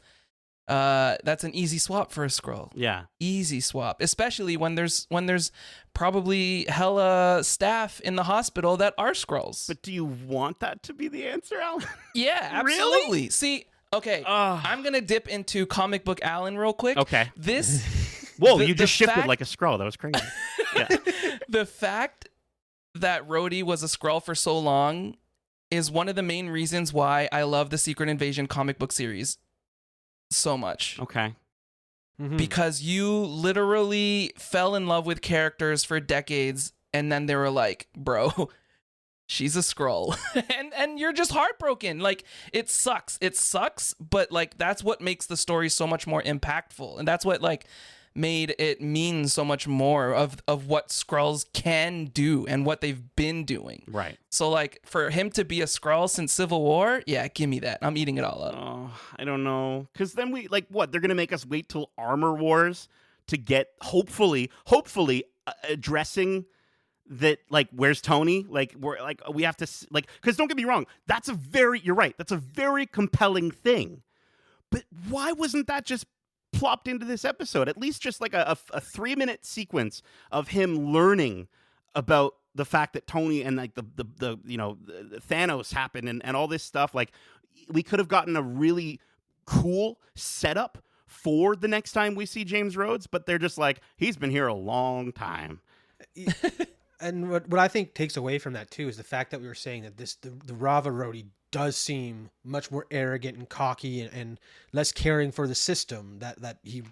That's an easy swap for a Skrull. Yeah. Easy swap, especially when there's probably hella staff in the hospital that are Skrulls. But do you want that to be the answer, Alan? Yeah, absolutely. Really? See, okay, I'm going to dip into comic book Allan real quick. Okay. This Whoa, you just shifted like a Skrull. That was crazy. Yeah. The fact that Rhodey was a Skrull for so long is one of the main reasons why I love the Secret Invasion comic book series so much. Okay. because you literally fell in love with characters for decades, and then they were like, bro, she's a Skrull. and you're just heartbroken. Like, it sucks, but like that's what makes the story so much more impactful, and that's what like made it mean so much more of what Skrulls can do and what they've been doing. Right. So like for him to be a Skrull since Civil War, yeah, give me that. I'm eating it all up. Oh, I don't know. Because then we, like, what? They're going to make us wait till Armor Wars to get, hopefully, addressing that, like, where's Tony? Like, we have to, like, because don't get me wrong, you're right, that's a very compelling thing. But why wasn't that just plopped into this episode? At least just like a 3-minute sequence of him learning about the fact that Tony and like the Thanos happened and all this stuff. Like, we could have gotten a really cool setup for the next time we see James Rhodes, but they're just like, he's been here a long time. And what I think takes away from that too is the fact that we were saying that the Rava Rhodey does seem much more arrogant and cocky and less caring for the system that he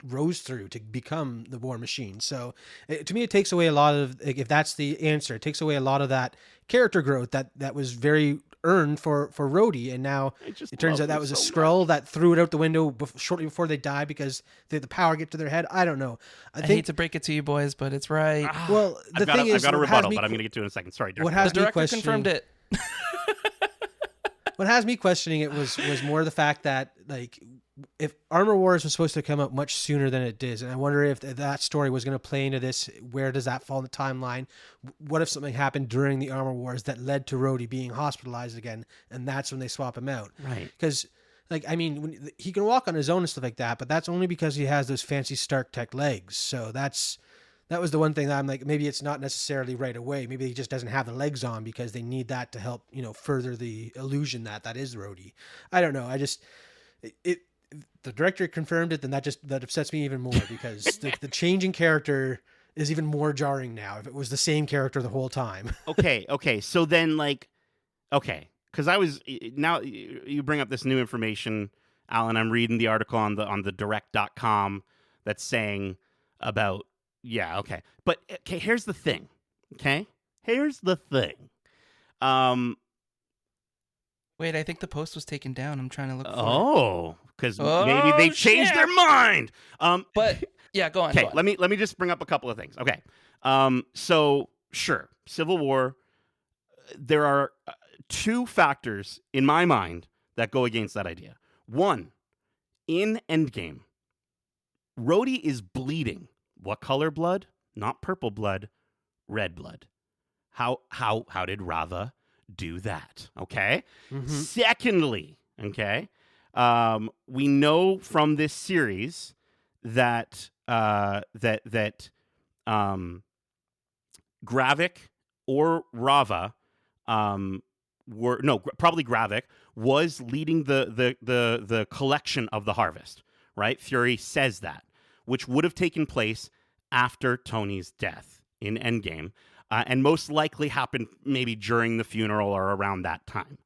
rose through to become the War Machine. So to me, it takes away a lot of, if that's the answer, it takes away a lot of that character growth that was very earned for Rhodey, and now it turns out that was a Skrull that threw it out the window shortly before they die because the power get to their head. I don't know. I hate to break it to you boys, but it's right. Well, I've got a rebuttal, but I'm going to get to it in a second. Sorry, Dirk. The director confirmed it. What has me questioning it was more the fact that, like, if Armor Wars was supposed to come out much sooner than it did, and I wonder if that story was going to play into this. Where does that fall in the timeline? What if something happened during the Armor Wars that led to Rhodey being hospitalized again, and that's when they swap him out? Right. Because, like, I mean, when he can walk on his own and stuff like that, but that's only because he has those fancy Stark Tech legs. So that was the one thing that I'm like, maybe it's not necessarily right away. Maybe he just doesn't have the legs on because they need that to help, further the illusion that is Rhodey. I don't know. I just, the director confirmed it, then that upsets me even more because the changing character is even more jarring now if it was the same character the whole time. Okay. So then, like, because now you bring up this new information, Alan. I'm reading the article on the direct.com that's saying about, yeah, okay. But, okay, here's the thing, okay? Wait, I think the post was taken down. I'm trying to look for it. Oh, because maybe they changed their mind. But, yeah, go on. Okay, let me just bring up a couple of things. Okay, so, sure, Civil War, there are two factors in my mind that go against that idea. One, in Endgame, Rhodey is bleeding. What color blood? Not purple blood, red blood. How did Rava do that? Okay. Mm-hmm. Secondly, okay, we know from this series that Gravik or Rava probably Gravik was leading the collection of the harvest. Right? Fury says that, which would have taken place after Tony's death in Endgame, and most likely happened maybe during the funeral or around that time.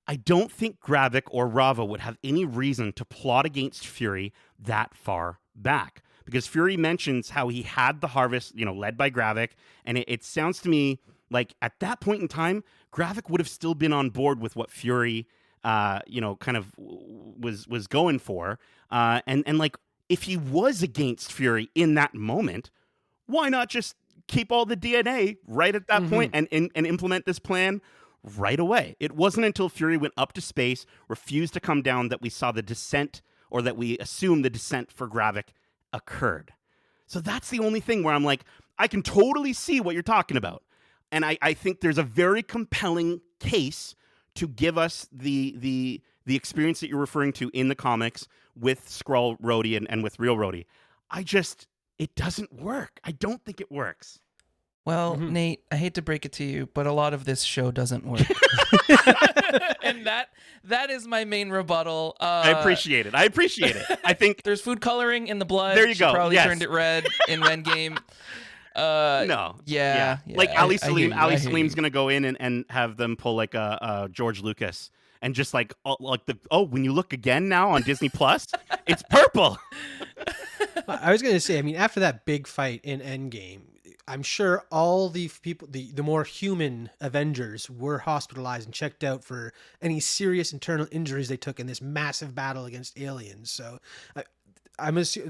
I don't think Gravik or Rava would have any reason to plot against Fury that far back, because Fury mentions how he had the harvest, led by Gravik, and it sounds to me like at that point in time, Gravik would have still been on board with what Fury, kind of was going for, and like, if he was against Fury in that moment, why not just keep all the DNA right at that point and implement this plan right away? It wasn't until Fury went up to space, refused to come down, that we saw the descent, or that we assume the descent for Gravik occurred. So that's the only thing where I'm like, I can totally see what you're talking about. And I think there's a very compelling case to give us the experience that you're referring to in the comics with Skrull Rhodey and with real Rhodey. It doesn't work. I don't think it works. Well, Nate, I hate to break it to you, but a lot of this show doesn't work. And that is my main rebuttal. I appreciate it. I think there's food coloring in the blood. There you go. She probably yes. turned it red in Endgame. No. Yeah. Like Ali Salim's going to go in and have them pull like a George Lucas and just like when you look again now on Disney Plus, it's purple. I was going to say, I mean, after that big fight in Endgame, I'm sure all the people, the more human Avengers were hospitalized and checked out for any serious internal injuries they took in this massive battle against aliens. So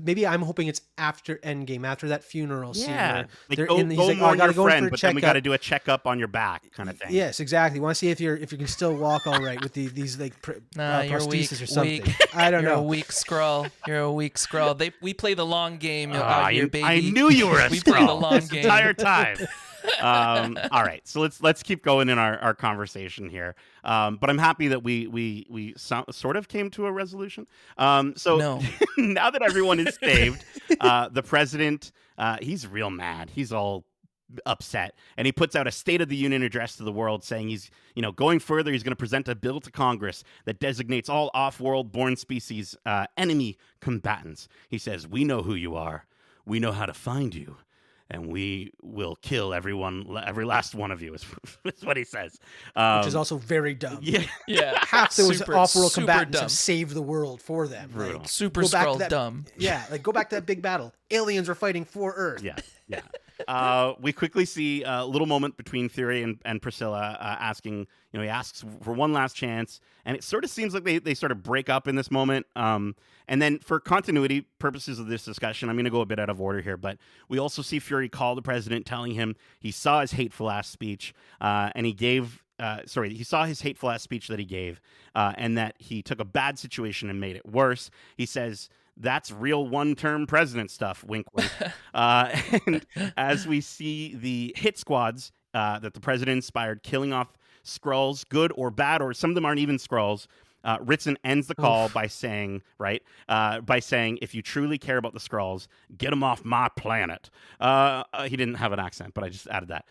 maybe I'm hoping it's after Endgame, after that funeral scene. Yeah, Where like, go he's like, mourn I gotta your go in friend, for a but then we checkup. got to do a checkup on your back, kind of thing. Yes, exactly. Want to see if you can still walk all right with these like you're weak, prosthesis or something. weak. I don't You're know. a weak scroll. You're a weak scroll. We play the long game out here, baby. I knew you were a We play the Skrull long this game. entire time. All right, so let's keep going in our conversation here. But I'm happy that we sort of came to a resolution. So No. now that everyone is saved, the president he's real mad. He's all upset, and he puts out a State of the Union address to the world, saying he's going further. He's going to present a bill to Congress that designates all off-world born species enemy combatants. He says, "We know who you are. We know how to find you. And we will kill every last one of you," is what he says. Which is also very dumb. Yeah. Half those off-world super combatants dumb. have saved the world for them. Brutal. Like, Super go back to Skrull that- dumb. Yeah, like go back to that big battle. Aliens were fighting for Earth. Yeah. We quickly see a little moment between Fury and Priscilla asking, he asks for one last chance, and it sort of seems like they sort of break up in this moment. And then for continuity purposes of this discussion, I'm going to go a bit out of order here, but we also see Fury call the president, telling him he saw his hateful ass speech, and he saw his hateful ass speech that he gave, and that he took a bad situation and made it worse. He says, "That's real one-term president stuff," wink, wink. And as we see the hit squads that the president inspired killing off Skrulls, good or bad, or some of them aren't even Skrulls, Ritson ends the call by saying, "If you truly care about the Skrulls, get them off my planet." He didn't have an accent, but I just added that.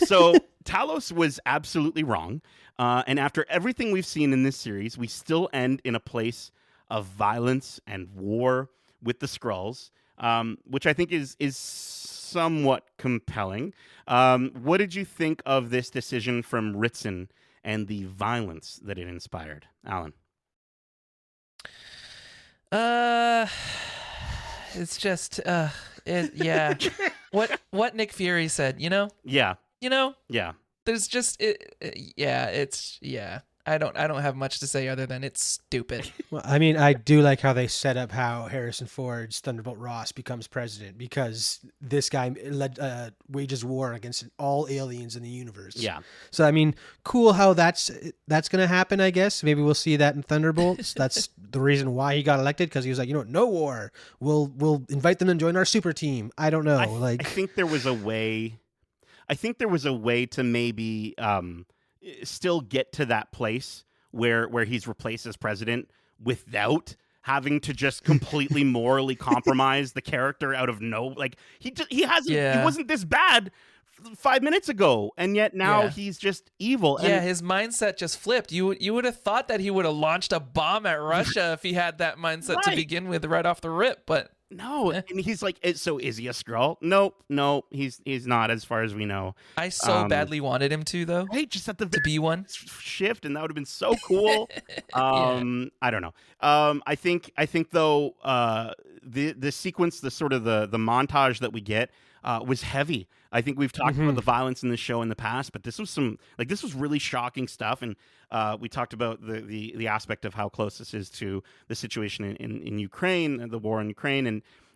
So Talos was absolutely wrong. And after everything we've seen in this series, we still end in a place of violence and war with the Skrulls, which I think is somewhat compelling. What did you think of this decision from Ritson and the violence that it inspired, Alan? It's just yeah. What Nick Fury said, Yeah. Yeah. There's just I don't have much to say other than it's stupid. Well, I mean, I do like how they set up how Harrison Ford's Thunderbolt Ross becomes president, because this guy wages war against all aliens in the universe. Yeah. So I mean, cool how that's going to happen. I guess maybe we'll see that in Thunderbolts. That's the reason why he got elected, because he was like, no war. We'll invite them to join our super team. I don't know. I think there was a way. I think there was a way to maybe still get to that place where he's replaced as president without having to just completely morally compromise the character out of he wasn't this bad 5 minutes ago, and yet now he's just evil. Yeah, his mindset just flipped. You would have thought that he would have launched a bomb at Russia if he had that mindset to begin with right off the rip, but no. And he's like, so is he a Skrull? Nope, he's not, as far as we know. I so badly wanted him to, though. Right, just at the to be one shift, and that would have been so cool. I don't know. I think though, the sequence, the sort of the montage that we get was heavy. I think we've talked about the violence in the show in the past, but this was this was really shocking stuff. And we talked about the aspect of how close this is to the situation in Ukraine, the war in Ukraine,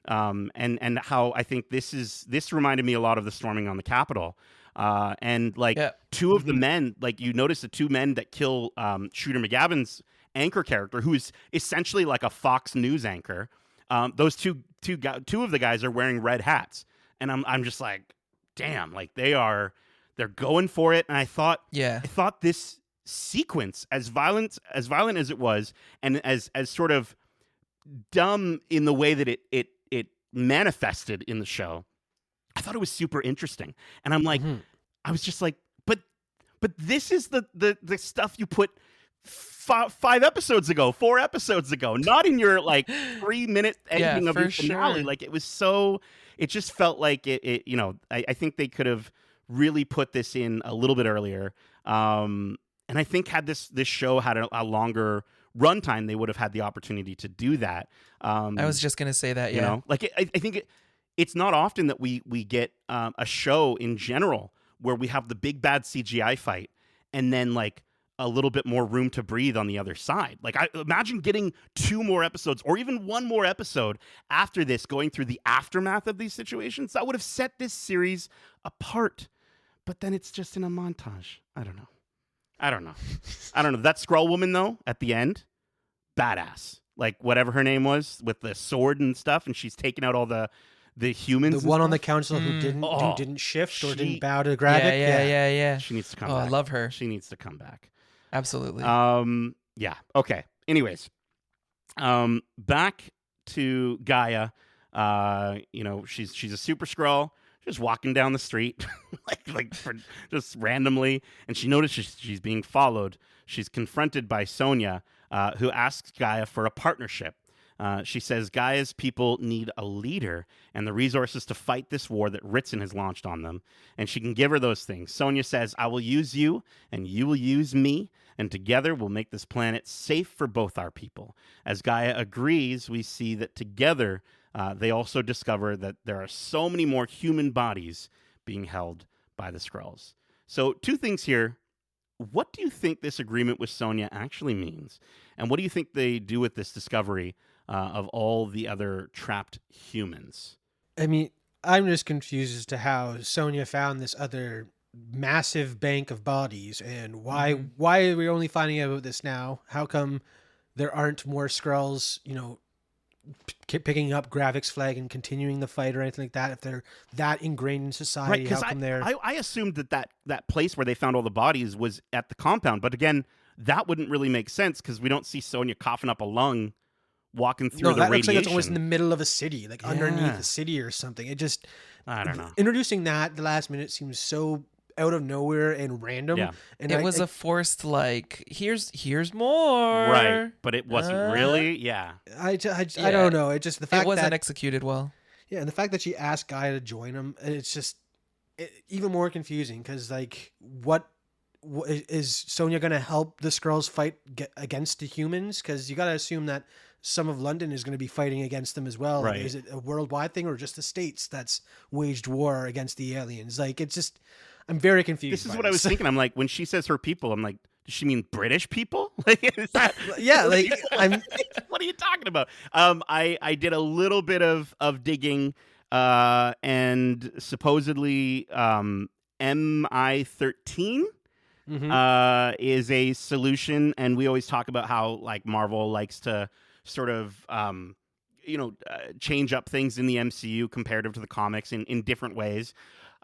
and how I think this reminded me a lot of the storming on the Capitol. And two of the men, you notice the two men that kill Shooter McGavin's anchor character, who is essentially like a Fox News anchor. Those two of the guys are wearing red hats. And I'm just like, damn, they're going for it. And I thought this sequence, as violent as it was, and as sort of dumb in the way that it manifested in the show, I thought it was super interesting. And I'm like, I was just like, but this is the stuff you put 4 episodes ago, not in your 3-minute ending of your finale. Sure. It was so. It just felt like I think they could have really put this in a little bit earlier. And And I think had this show had a longer runtime, they would have had the opportunity to do that. I was just gonna say that. You Yeah. know, like I think it's not often that we get a show in general where we have the big bad CGI fight and then like a little bit more room to breathe on the other side. Like, I imagine getting 2 more episodes or even 1 more episode after this, going through the aftermath of these situations. That would have set this series apart. But then it's just in a montage. I don't know. That Skrull woman, though, at the end, badass. Like, whatever her name was, with the sword and stuff, and she's taking out all the humans. The one on the council who didn't shift or didn't bow to Gravik. Yeah. She needs to come back. back. I love her. She needs to come back. Absolutely. Yeah. Okay. Anyways, back to Gaia. She's a super Skrull, just walking down the street, just randomly, and she notices she's being followed. She's confronted by Sonya, who asks Gaia for a partnership. She says Gaia's people need a leader and the resources to fight this war that Ritson has launched on them, and she can give her those things. Sonya says, I will use you, and you will use me, and together we'll make this planet safe for both our people. As Gaia agrees, we see that together they also discover that there are so many more human bodies being held by the Skrulls. So 2 things here. What do you think this agreement with Sonya actually means? And what do you think they do with this discovery of all the other trapped humans? I mean, I'm just confused as to how Sonya found this other massive bank of bodies, and why are we only finding out about this now? How come there aren't more Skrulls, picking up Gravik's flag and continuing the fight or anything like that? If they're that ingrained in society, how come they're... I assumed that place where they found all the bodies was at the compound, but again, that wouldn't really make sense because we don't see Sonya coughing up a lung walking through the that radiation. Looks like it's almost in the middle of a city, like underneath a city or something. It just... I don't know. Introducing that at the last minute seems so out of nowhere and random. Yeah. And it was a forced, like, here's more. Right, but it wasn't really. Yeah. I don't know. It just the fact it wasn't that, executed well. Yeah, and the fact that she asked Gaia to join him, it's just even more confusing because, like, what is Sonya going to help the Skrulls fight against the humans? Because you got to assume that some of London is going to be fighting against them as well. Right. Like, is it a worldwide thing or just the States that's waged war against the aliens? Like, it's just, I'm very confused. This is what I was thinking. I'm like, when she says her people, I'm like, does she mean British people? Like, is that? Yeah, like what are you talking about? I did a little bit of digging, and supposedly MI13 is a solution, and we always talk about how like Marvel likes to sort of change up things in the MCU comparative to the comics in different ways.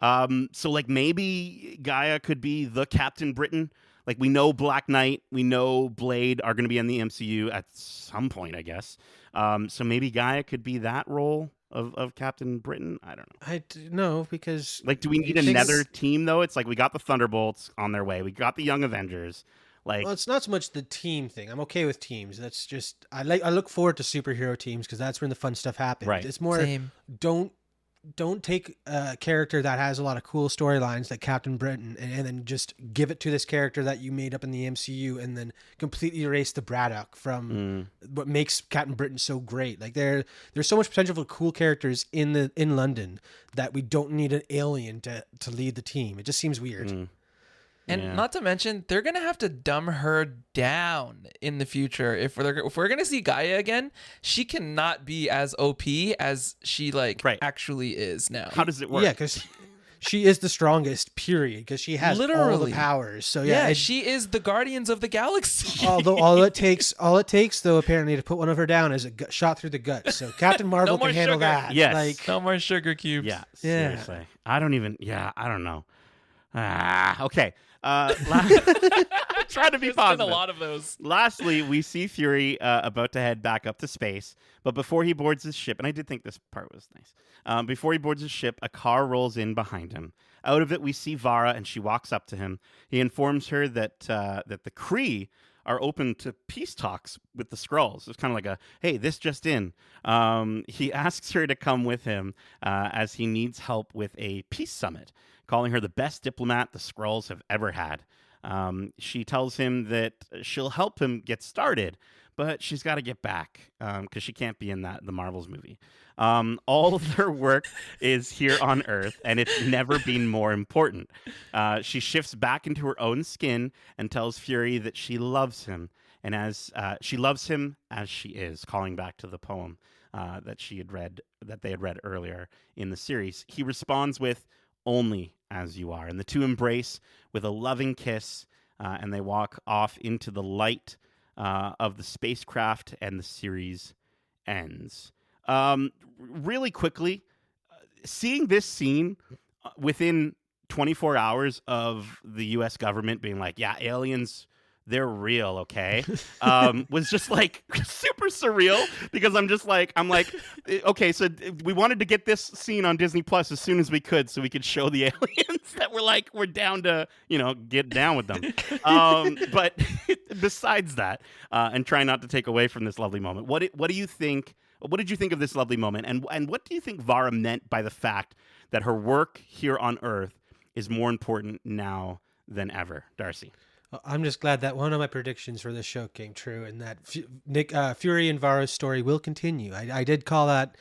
So like maybe Gaia could be the Captain Britain. Like we know Black Knight, we know Blade are going to be in the MCU at some point, I guess. So maybe Gaia could be that role of Captain Britain. I don't know. No, because like, do we need another team though? It's like we got the Thunderbolts on their way. We got the Young Avengers. Like, well, it's not so much the team thing. I'm okay with teams. That's just I look forward to superhero teams because that's when the fun stuff happens. Right. It's more don't take a character that has a lot of cool storylines like Captain Britain and then just give it to this character that you made up in the MCU and then completely erase the Braddock from what makes Captain Britain so great. Like there's so much potential for cool characters in London that we don't need an alien to lead the team. It just seems weird. And not to mention, they're going to have to dumb her down in the future. If we're going to see Gaia again, she cannot be as OP as she actually is now. How does it work? Yeah, because she is the strongest, period, because she has all the powers. So yeah, she is the Guardians of the Galaxy. Although all it takes though apparently to put one of her down is a shot through the gut. So Captain Marvel can handle that. Yes. Like, no more sugar cubes. Yeah, seriously. I don't know. Okay. Try to be positive. There's been a lot of those. Lastly, we see Fury about to head back up to space, but before he boards his ship, and I did think this part was nice, before he boards his ship, a car rolls in behind him. Out of it, we see Vara, and she walks up to him. He informs her that the Kree are open to peace talks with the Skrulls. It's kind of like a, hey, this just in. He asks her to come with him as he needs help with a peace summit, calling her the best diplomat the Skrulls have ever had. She tells him that she'll help him get started, but she's got to get back because she can't be in the Marvels movie. All of their work is here on Earth, and it's never been more important. She shifts back into her own skin and tells Fury that she loves him, and as she loves him as she is, calling back to the poem that they had read earlier in the series. He responds with "Only as you are," and the two embrace with a loving kiss, and they walk off into the light of the spacecraft, and the series ends. Really quickly, seeing this scene within 24 hours of the U.S. government being like, yeah, aliens, they're real, okay, was just like super surreal, because I'm like, okay, so we wanted to get this scene on Disney Plus as soon as we could so we could show the aliens that we're down to, get down with them. But besides that, and try not to take away from this lovely moment, what do you think? What did you think of this lovely moment? And what do you think Vara meant by the fact that her work here on Earth is more important now than ever? Darcy. I'm just glad that one of my predictions for this show came true, and that Fury and Vara's story will continue. I did call that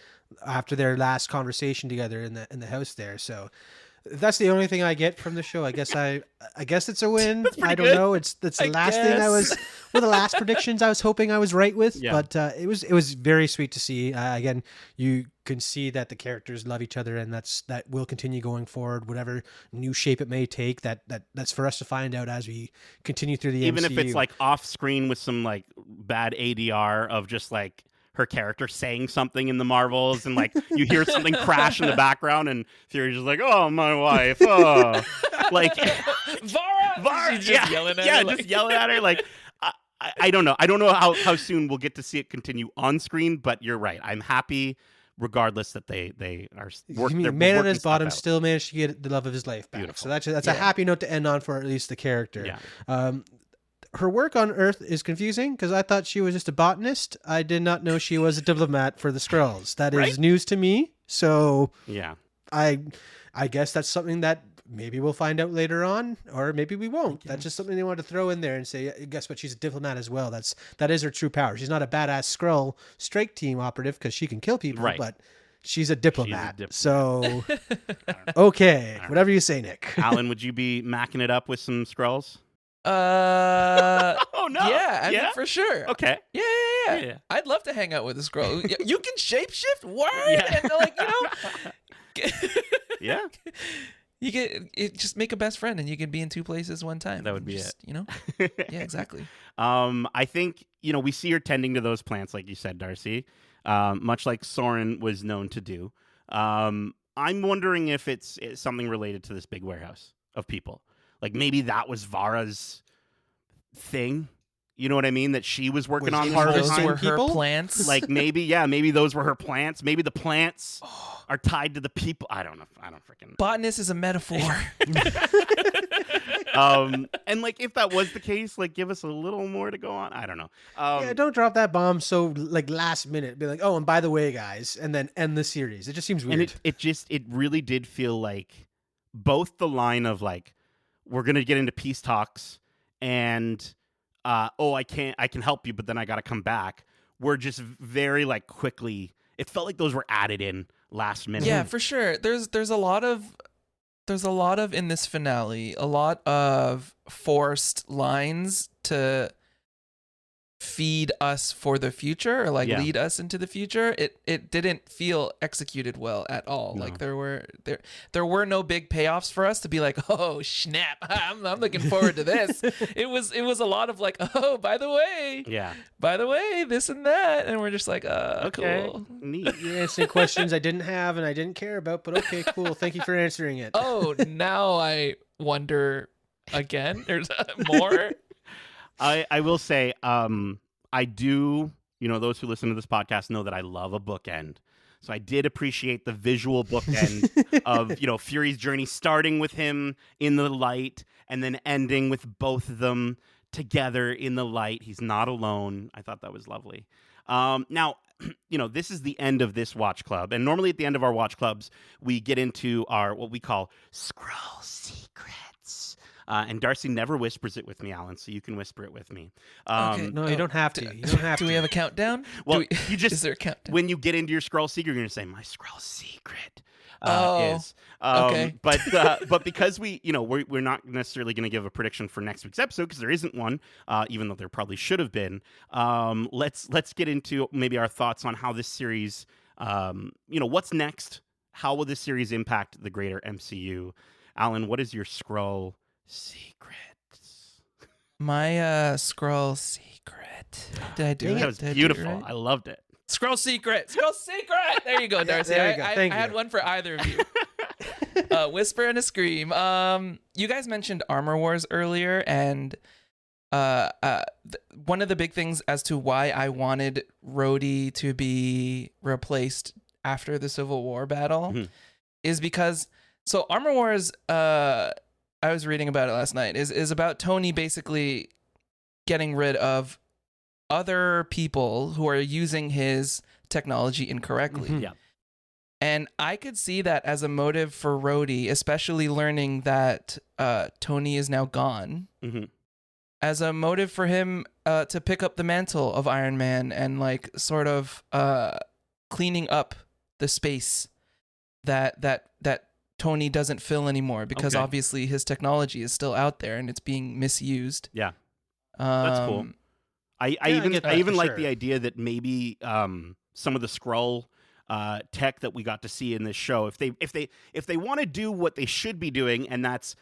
after their last conversation together in the house there. So if that's the only thing I get from the show, I guess it's a win. I don't know. It's the last thing I was one of the last predictions I was hoping I was right with. Yeah. But it was very sweet to see. Again, you can see that the characters love each other, and that will continue going forward, whatever new shape it may take. That's for us to find out as we continue through the Even MCU. If it's like off screen with some like bad ADR of just like her character saying something in the Marvels, and like you hear something crash in the background, and Fury's just like, "Oh, my wife," like Vara, she's just yelling at her. Just yelling at her. Like, I don't know. I don't know how soon we'll get to see it continue on screen, but you're right. I'm happy, regardless, that they are working. Man on his bottom still managed to get the love of his life back. Beautiful. So that's a happy note to end on for at least the character. Yeah. Her work on Earth is confusing because I thought she was just a botanist. I did not know she was a diplomat for the Skrulls. That is news to me. So yeah, I guess that's something that maybe we'll find out later on, or maybe we won't. That's just something they wanted to throw in there and say, guess what? She's a diplomat as well. That is her true power. She's not a badass Skrull strike team operative because she can kill people, but she's a diplomat. So okay, whatever you say, Nick. Alan, would you be macking it up with some Skrulls? Oh no! Yeah, I mean, for sure. Okay. Yeah. I'd love to hang out with a Skrull. You can shapeshift. What? Yeah. And yeah. You just make a best friend, and you can be in two places one time. That would be it. Yeah, exactly. I think we see her tending to those plants, like you said, Darcy. Much like Soren was known to do. I'm wondering if it's something related to this big warehouse of people. Like maybe that was Vara's thing. You know what I mean? That she was working on those were her plants. Like maybe those were her plants. Maybe the plants are tied to the people. I don't know. I don't freaking. Botanist is a metaphor. And like if that was the case, like give us a little more to go on. I don't know. Don't drop that bomb so like last minute. Be like, oh, and by the way, guys, and then end the series. It just seems weird. And it really did feel like both the line of like, we're going to get into peace talks, and I can help you, but then I got to come back. We're just very like quickly. It felt like those were added in last minute. Yeah, for sure. There's a lot of in this finale, a lot of forced lines to feed us for the future, or like lead us into the future. It didn't feel executed well at all. No. Like there were no big payoffs for us to be like, oh snap, I'm looking forward to this. It was a lot of like, oh, by the way, this and that, and we're just like, okay, cool, neat. You answered questions I didn't have and I didn't care about, but okay, cool. Thank you for answering it. Oh, now I wonder again. There's more. I will say, I do, those who listen to this podcast know that I love a bookend. So I did appreciate the visual bookend of, Fury's journey, starting with him in the light and then ending with both of them together in the light. He's not alone. I thought that was lovely. Now, this is the end of this watch club. And normally at the end of our watch clubs, we get into our, what we call Skrull Secrets. And Darcy never whispers it with me, Alan, so you can whisper it with me. Okay. No, you don't have to. You don't have Do to. we have a countdown? Well, is you just there a countdown? when you get into your scroll secret, you're going to say, my scroll secret Oh, is. okay. But because we're not necessarily going to give a prediction for next week's episode because there isn't one, even though there probably should have been. Let's get into maybe our thoughts on how this series, what's next? How will this series impact the greater MCU? Alan, what is your scroll secret? My scroll secret. Did I do it? That was Did I do it beautiful. right? I loved it. Scroll secret. Scroll secret. There you go, Darcy. there you go. I Thank had you. one for either of you. Whisper and a scream. You guys mentioned Armor Wars earlier, and one of the big things as to why I wanted Rhodey to be replaced after the Civil War battle is because Armor Wars. I was reading about it last night. Is about Tony basically getting rid of other people who are using his technology incorrectly. Yeah. And I could see that as a motive for Rhodey, especially learning that Tony is now gone, as a motive for him to pick up the mantle of Iron Man and like sort of cleaning up the space that Tony doesn't fill anymore, because obviously his technology is still out there and it's being misused. Yeah, that's cool. I even like the idea that maybe some of the Skrull tech that we got to see in this show, if they want to do what they should be doing, and that's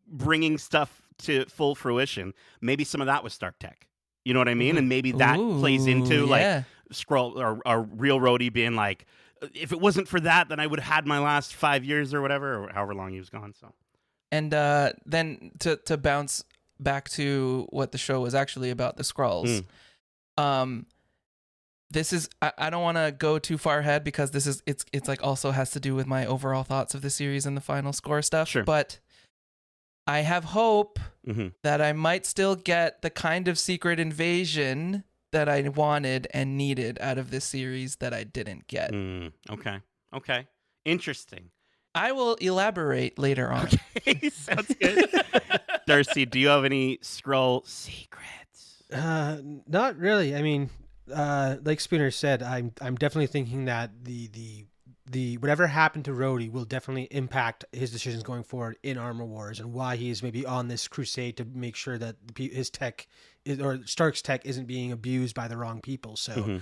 bringing stuff to full fruition, maybe some of that was Stark Tech. You know what I mean? And maybe that plays into like Skrull or real Rhodey being like, if it wasn't for that, then I would have had my last 5 years or whatever, or however long he was gone. So, and then to bounce back to what the show was actually about, the Skrulls. This is I don't want to go too far ahead because it's like also has to do with my overall thoughts of the series and the final score stuff. Sure. But I have hope that I might still get the kind of secret invasion that I wanted and needed out of this series that I didn't get. Okay. Interesting. I will elaborate later on. Okay, sounds good. Darcy, do you have any Skrull secrets? Not really. I mean, like Spoonr said, I'm definitely thinking that the whatever happened to Rhodey will definitely impact his decisions going forward in Armor Wars, and why he's maybe on this crusade to make sure that his tech or Stark's tech isn't being abused by the wrong people. So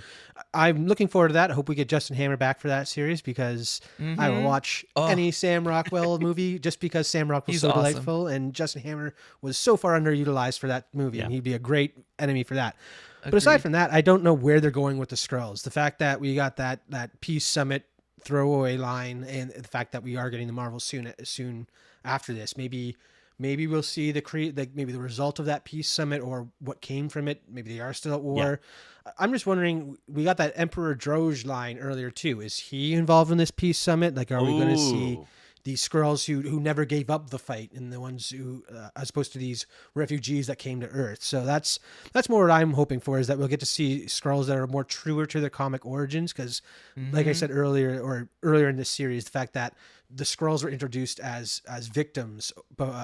I'm looking forward to that. I hope we get Justin Hammer back for that series, because I will watch any Sam Rockwell movie just because Sam Rockwell's so delightful, and Justin Hammer was so far underutilized for that movie, and he'd be a great enemy for that. Agreed. But aside from that, I don't know where they're going with the Skrulls. The fact that we got that Peace Summit throwaway line, and the fact that we are getting the Marvel soon after this, maybe we'll see maybe the result of that Peace Summit or what came from it. Maybe they are still at war. Yeah. I'm just wondering, we got that Emperor Droge line earlier too. Is he involved in this Peace Summit? Like, are we going to see these Skrulls who never gave up the fight, and the ones who, as opposed to these refugees that came to Earth? So that's more what I'm hoping for, is that we'll get to see Skrulls that are more truer to their comic origins. Because, like I said earlier in this series, the fact that the Skrulls were introduced as victims,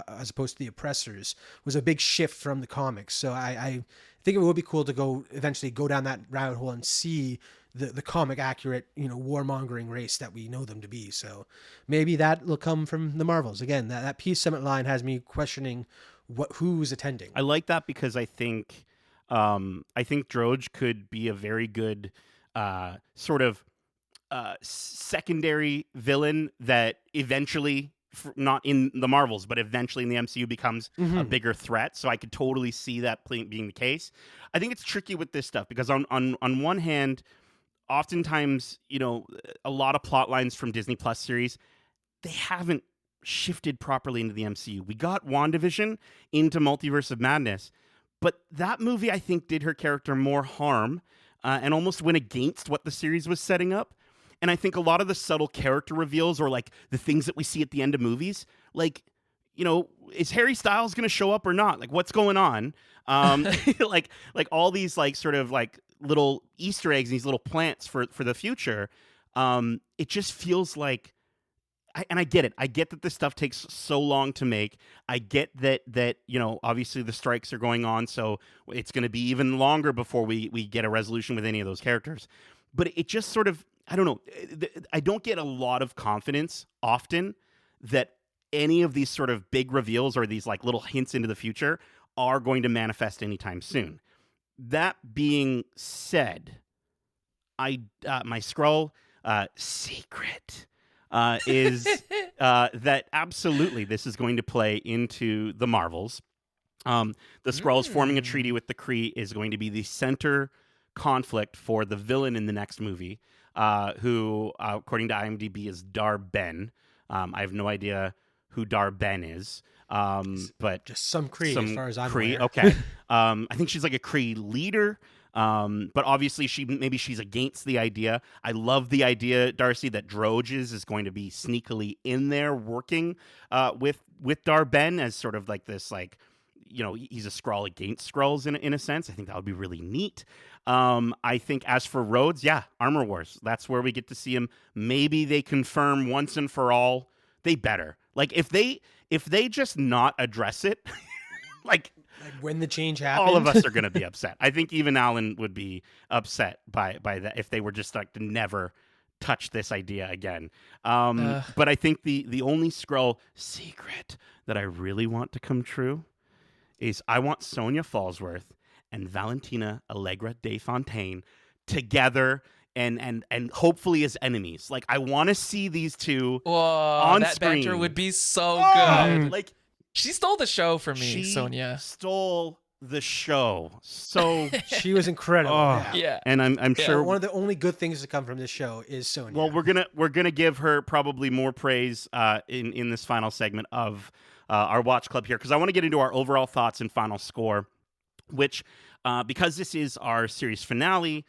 as opposed to the oppressors, was a big shift from the comics. So I think it would be cool to eventually go down that rabbit hole and see the comic accurate, warmongering race that we know them to be. So maybe that will come from the Marvels. Again, that Peace Summit line has me questioning who's attending. I like that, because I think Droge could be a very good sort of secondary villain that eventually, not in the Marvels, but eventually in the MCU becomes a bigger threat. So I could totally see that being the case. I think it's tricky with this stuff, because on one hand, oftentimes, a lot of plot lines from Disney Plus series, they haven't shifted properly into the MCU. We got WandaVision into Multiverse of Madness, but that movie, I think, did her character more harm and almost went against what the series was setting up. And I think a lot of the subtle character reveals, or like the things that we see at the end of movies, like, is Harry Styles going to show up or not? Like, what's going on? like all these like sort of like little Easter eggs and these little plants for the future. It just feels like I get it. I get that this stuff takes so long to make. I get that obviously the strikes are going on, so it's going to be even longer before we get a resolution with any of those characters. But it just sort of, I don't know. I don't get a lot of confidence often that any of these sort of big reveals or these like little hints into the future are going to manifest anytime soon. That being said, my scroll secret is that absolutely this is going to play into the Marvels. The Skrulls forming a treaty with the Kree is going to be the center conflict for the villain in the next movie, who, according to IMDb, is Dar-Ben. I have no idea who Dar-Ben is, but just some Kree, as far as I'm Kree. aware. Okay, I think she's like a Kree leader. But obviously she's against the idea. I love the idea, Darcy, that Droges is going to be sneakily in there working with Dar-Ben as sort of like this, like, he's a Skrull against Skrulls in a sense. I think that would be really neat. I think as for Rhodes, Armor Wars. That's where we get to see him. Maybe they confirm once and for all. They better. Like if they just not address it, like when the change happened, all of us are going to be upset. I think even Allan would be upset by that if they were just like to never touch this idea again. But I think the only Skrull secret that I really want to come true is I want Sonia Fallsworth and Valentina Allegra de Fontaine together and hopefully as enemies. Like I want to see these two on that screen. banter would be so good. Like she stole the show for me, she Sonia. Stole the show. So she was incredible. Yeah. And I'm sure one of the only good things to come from this show is Sonia. Well, we're gonna give her probably more praise in this final segment of our Watch Club here, because I want to get into our overall thoughts and final score, which because this is our series finale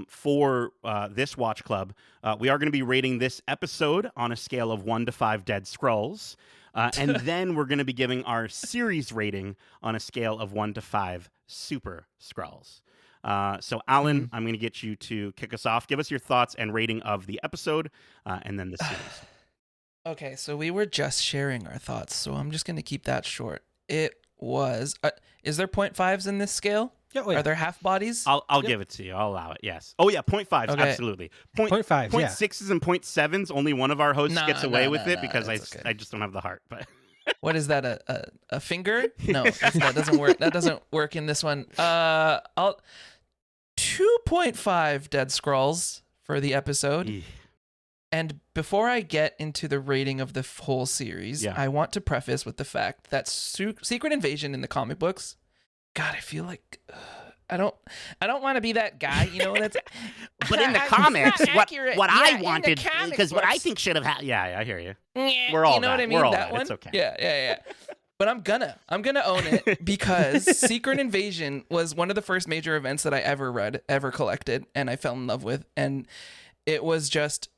for this Watch Club, we are going to be rating this episode on a scale of 1 to 5 dead Skrulls. And then we're going to be giving our series rating on a scale of 1 to 5 super Skrulls. So, Allan, I'm going to get you to kick us off. Give us your thoughts and rating of the episode and then the series. Okay, so we were just sharing our thoughts, so I'm just going to keep that short. It was... is there 0.5s in this scale? Yeah, wait. Are there half bodies? I'll give it to you. I'll allow it, yes. Oh, yeah, 0.5s, Okay. absolutely. 0.5s, 0.6s and 0.7s, only one of our hosts gets away with it because that's okay. I just don't have the heart. But What is that, a finger? No, that doesn't work. That doesn't work in this one. I'll 2.5 dead Skrulls for the episode. And before I get into the rating of the whole series, I want to preface with the fact that Secret Invasion in the comic books, God, I feel like I don't want to be that guy, that's. But in the comics, what I wanted, because what I books. think should have happened. Yeah, I hear you. Yeah, We're all you know that. what I mean? We're all that that. one. It's okay. Yeah. But I'm gonna own it because Secret Invasion was one of the first major events that I ever read, ever collected, and I fell in love with, and it was just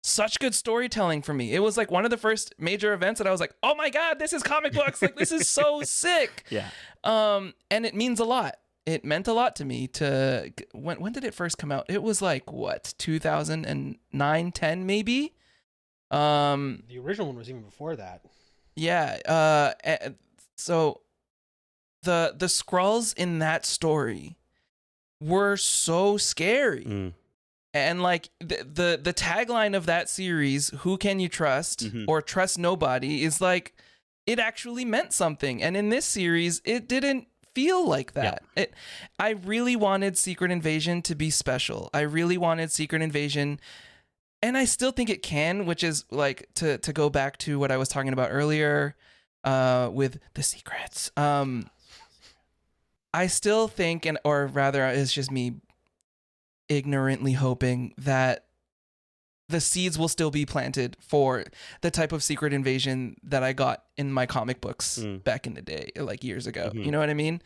such good storytelling for me. It was like one of the first major events that I was like, oh my God, this is comic books. Like, this is so sick. Yeah. And it means a lot. It meant a lot to me when did it first come out? It was like, what, 2009, 10 maybe? The original one was even before that. Yeah. So the Skrulls in that story were so scary. And like the tagline of that series, "Who can you trust?" or "Trust nobody," is like it actually meant something. And in this series, it didn't feel like that. Yeah. I really wanted Secret Invasion to be special. I really wanted Secret Invasion, and I still think it can, which is like to go back to what I was talking about earlier with the secrets. I still think, or rather, it's just me ignorantly hoping that the seeds will still be planted for the type of Secret Invasion that I got in my comic books back in the day, like years ago. You know what I mean?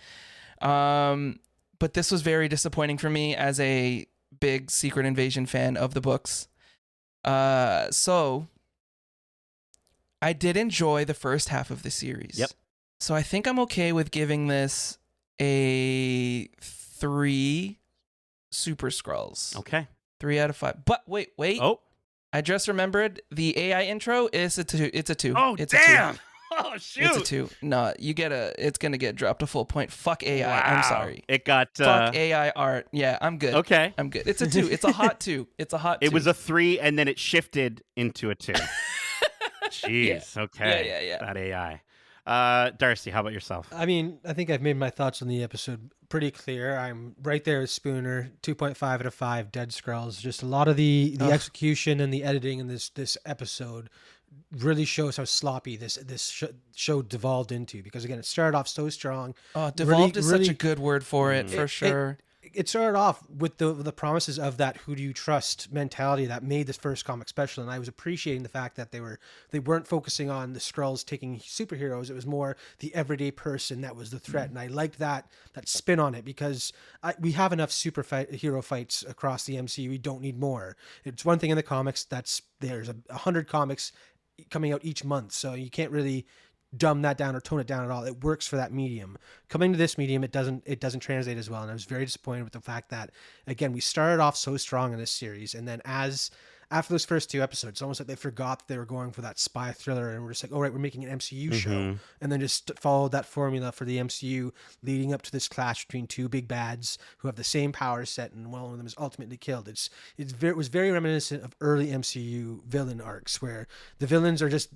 But this was very disappointing for me as a big Secret Invasion fan of the books. So I did enjoy the first half of the series. Yep. So I think I'm okay with giving this a 3 Super Skrulls. Okay. 3 out of 5. But wait. Oh. I just remembered the AI intro is a 2. It's a 2. Oh, it's damn. A 2. Oh, shoot. It's a 2. No, it's going to get dropped a full point. Fuck AI. Wow. I'm sorry. It got... Fuck AI art. Yeah, I'm good. Okay. I'm good. It's a 2. It's a hot 2. It's a hot 2. It was a 3, and then it shifted into a 2. Jeez. Yeah. Okay. Yeah. That AI. Darcy, how about yourself? I mean, I think I've made my thoughts on the episode pretty clear. I'm right there with Spoonr, 2.5 out of 5, Dead Scrolls. Just a lot of the execution and the editing in this episode really shows how sloppy this show devolved into, because again, it started off so strong. Oh, devolved is such a good word for it, for sure. It started off with the promises of that who do you trust mentality that made this first comic special, and I was appreciating the fact that they weren't focusing on the Skrulls taking superheroes. It was more the everyday person that was the threat, and I liked that spin on it, because we have enough hero fights across the MCU. We don't need more. It's one thing in the comics there's 100 comics coming out each month, so you can't really dumb that down or tone it down at all. It works for that medium. Coming to this medium, it doesn't translate as well, and I was very disappointed with the fact that, again, we started off so strong in this series, and then after those first 2 episodes, it's almost like they forgot that they were going for that spy thriller, and we're just like, all right, we're making an MCU show, and then just followed that formula for the MCU, leading up to this clash between 2 big bads who have the same power set, and one of them is ultimately killed. It was very reminiscent of early MCU villain arcs, where the villains are just,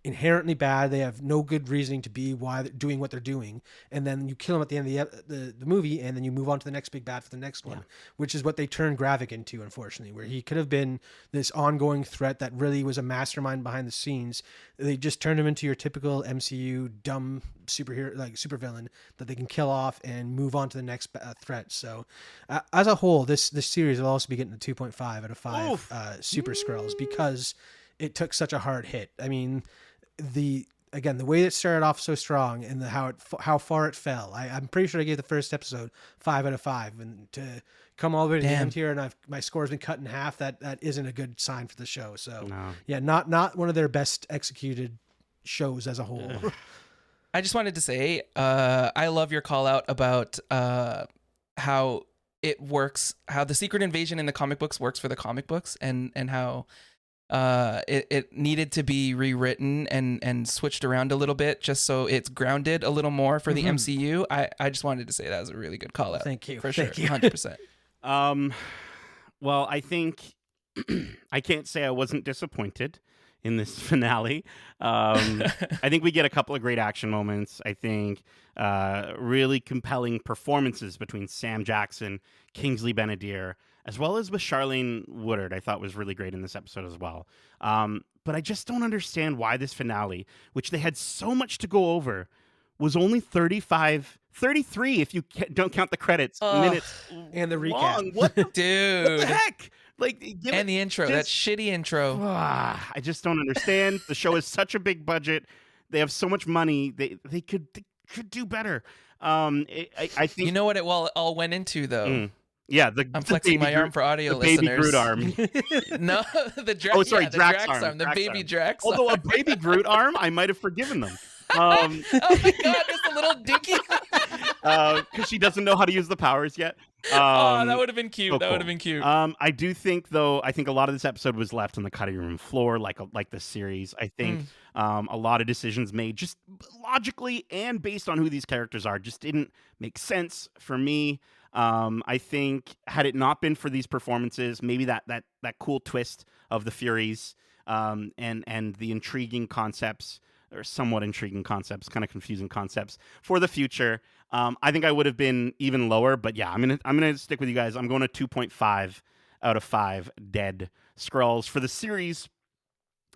inherently bad. They have no good reasoning to be why they're doing what they're doing, and then you kill them at the end of the movie, and then you move on to the next big bad for the next one, which is what they turned Gravik into, unfortunately, where he could have been this ongoing threat that really was a mastermind behind the scenes. They just turned him into your typical MCU dumb superhero, like supervillain that they can kill off and move on to the next threat. So as a whole, this series will also be getting a 2.5 out of 5 Super Skrulls, because it took such a hard hit. I mean, the way it started off so strong, and how far it fell. I'm pretty sure I gave the first episode 5 out of 5, and to come all the way to the end here, and my score's been cut in half. That isn't a good sign for the show. So yeah, not one of their best executed shows as a whole. I just wanted to say, I love your call out about how it works, how the Secret Invasion in the comic books works for the comic books, and how it needed to be rewritten and switched around a little bit just so it's grounded a little more for the MCU. I just wanted to say that was a really good call out. Thank you. For sure. 100%. Well, I think I can't say I wasn't disappointed in this finale. I think we get a couple of great action moments. I think really compelling performances between Sam Jackson, Kingsley Benadir, as well as with Charlene Woodard. I thought was really great in this episode as well. But I just don't understand why this finale, which they had so much to go over, was only 33 if you don't count the credits, minutes and the recap. Long. What the, Dude. what the heck? Like, and the intro, that shitty intro. I just don't understand. The show is such a big budget. They have so much money. They could do better. I think, you know what it all went into though. Yeah, I'm flexing my arm for audio the listeners. Baby Groot arm. No, the Drax. Oh, sorry, the Drax Drax arm. The Drax baby arm. Drax. Although a Baby Groot arm, I might have forgiven them. Oh my god, just a little dinky. Because she doesn't know how to use the powers yet. That would have been cute. So that cool. would have been cute. I do think, though, a lot of this episode was left on the cutting room floor, like the series. I think a lot of decisions made just logically and based on who these characters are just didn't make sense for me. I think had it not been for these performances, maybe that cool twist of the Furies and the intriguing concepts, or somewhat intriguing concepts, kind of confusing concepts for the future, I think I would have been even lower. But yeah, I'm gonna stick with you guys. I'm going to 2.5 out of 5 Dead Skrulls. For the series,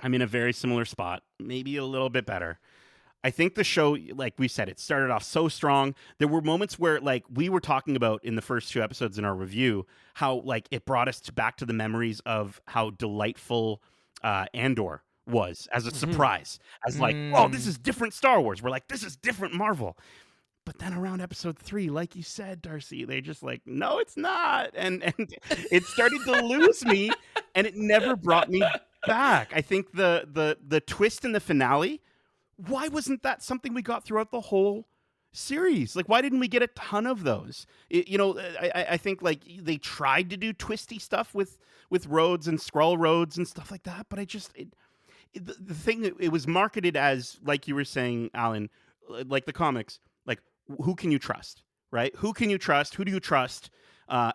I'm in a very similar spot, maybe a little bit better. I think the show, like we said, it started off so strong. There were moments where, like we were talking about in the first 2 episodes in our review, how like it brought us back to the memories of how delightful Andor was as a surprise, as like, oh, this is different Star Wars. We're like, this is different Marvel. But then around episode 3, like you said, Darcy, they just like, no, it's not. And it started to lose me, and it never brought me back. I think the twist in the finale, why wasn't that something we got throughout the whole series. Like, why didn't we get a ton of those? I think like they tried to do twisty stuff with Rhodes and Skrull Rhodes and stuff like that, but the thing, it was marketed as, like you were saying, Alan, like the comics, like who can you trust, right? Who can you trust? Who do you trust?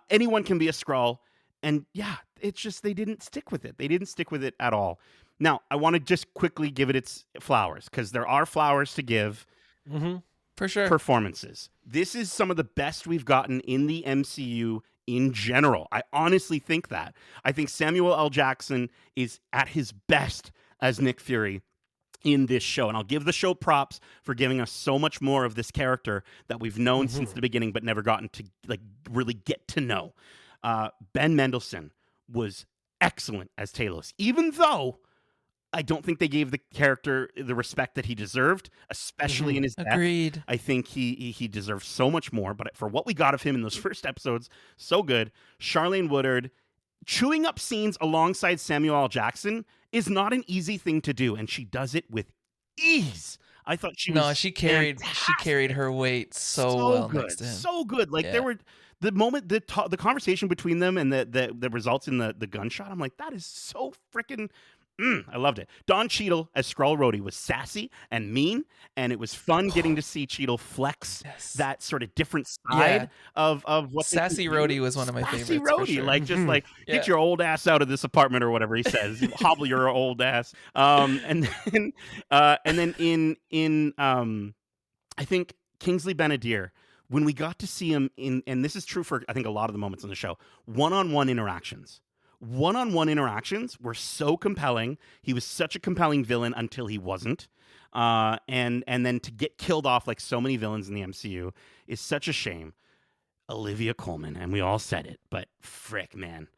Anyone can be a Skrull, and yeah, it's just they didn't stick with it. They didn't stick with it at all. Now, I want to just quickly give it its flowers, because there are flowers to give. Mm-hmm. For sure. Performances. This is some of the best we've gotten in the MCU in general. I honestly think that. I think Samuel L. Jackson is at his best as Nick Fury in this show. And I'll give the show props for giving us so much more of this character that we've known since the beginning, but never gotten to like really get to know. Ben Mendelsohn was excellent as Talos, even though I don't think they gave the character the respect that he deserved, especially in his death. Agreed. I think he deserves so much more, but for what we got of him in those first episodes, so good. Charlene Woodard chewing up scenes alongside Samuel L. Jackson is not an easy thing to do, and she does it with ease. I thought she carried her weight so well good, next to him. so good. Like there were the moment the conversation between them and the results in the gunshot. I'm like, that is so freaking. I loved it. Don Cheadle as Skrull Rhodey was sassy and mean, and it was fun getting to see Cheadle flex that sort of different side of what Sassy Rhodey was one of my favorites. Sassy Rhodey, sure. Like just like get your old ass out of this apartment or whatever he says, hobble your old ass. And then in I think Kingsley Ben-Adir, when we got to see him and this is true for I think a lot of the moments on the show, one-on-one interactions. One-on-one interactions were so compelling. He was such a compelling villain until he wasn't. And then to get killed off like so many villains in the MCU is such a shame. Olivia Colman, and we all said it, but frick, man.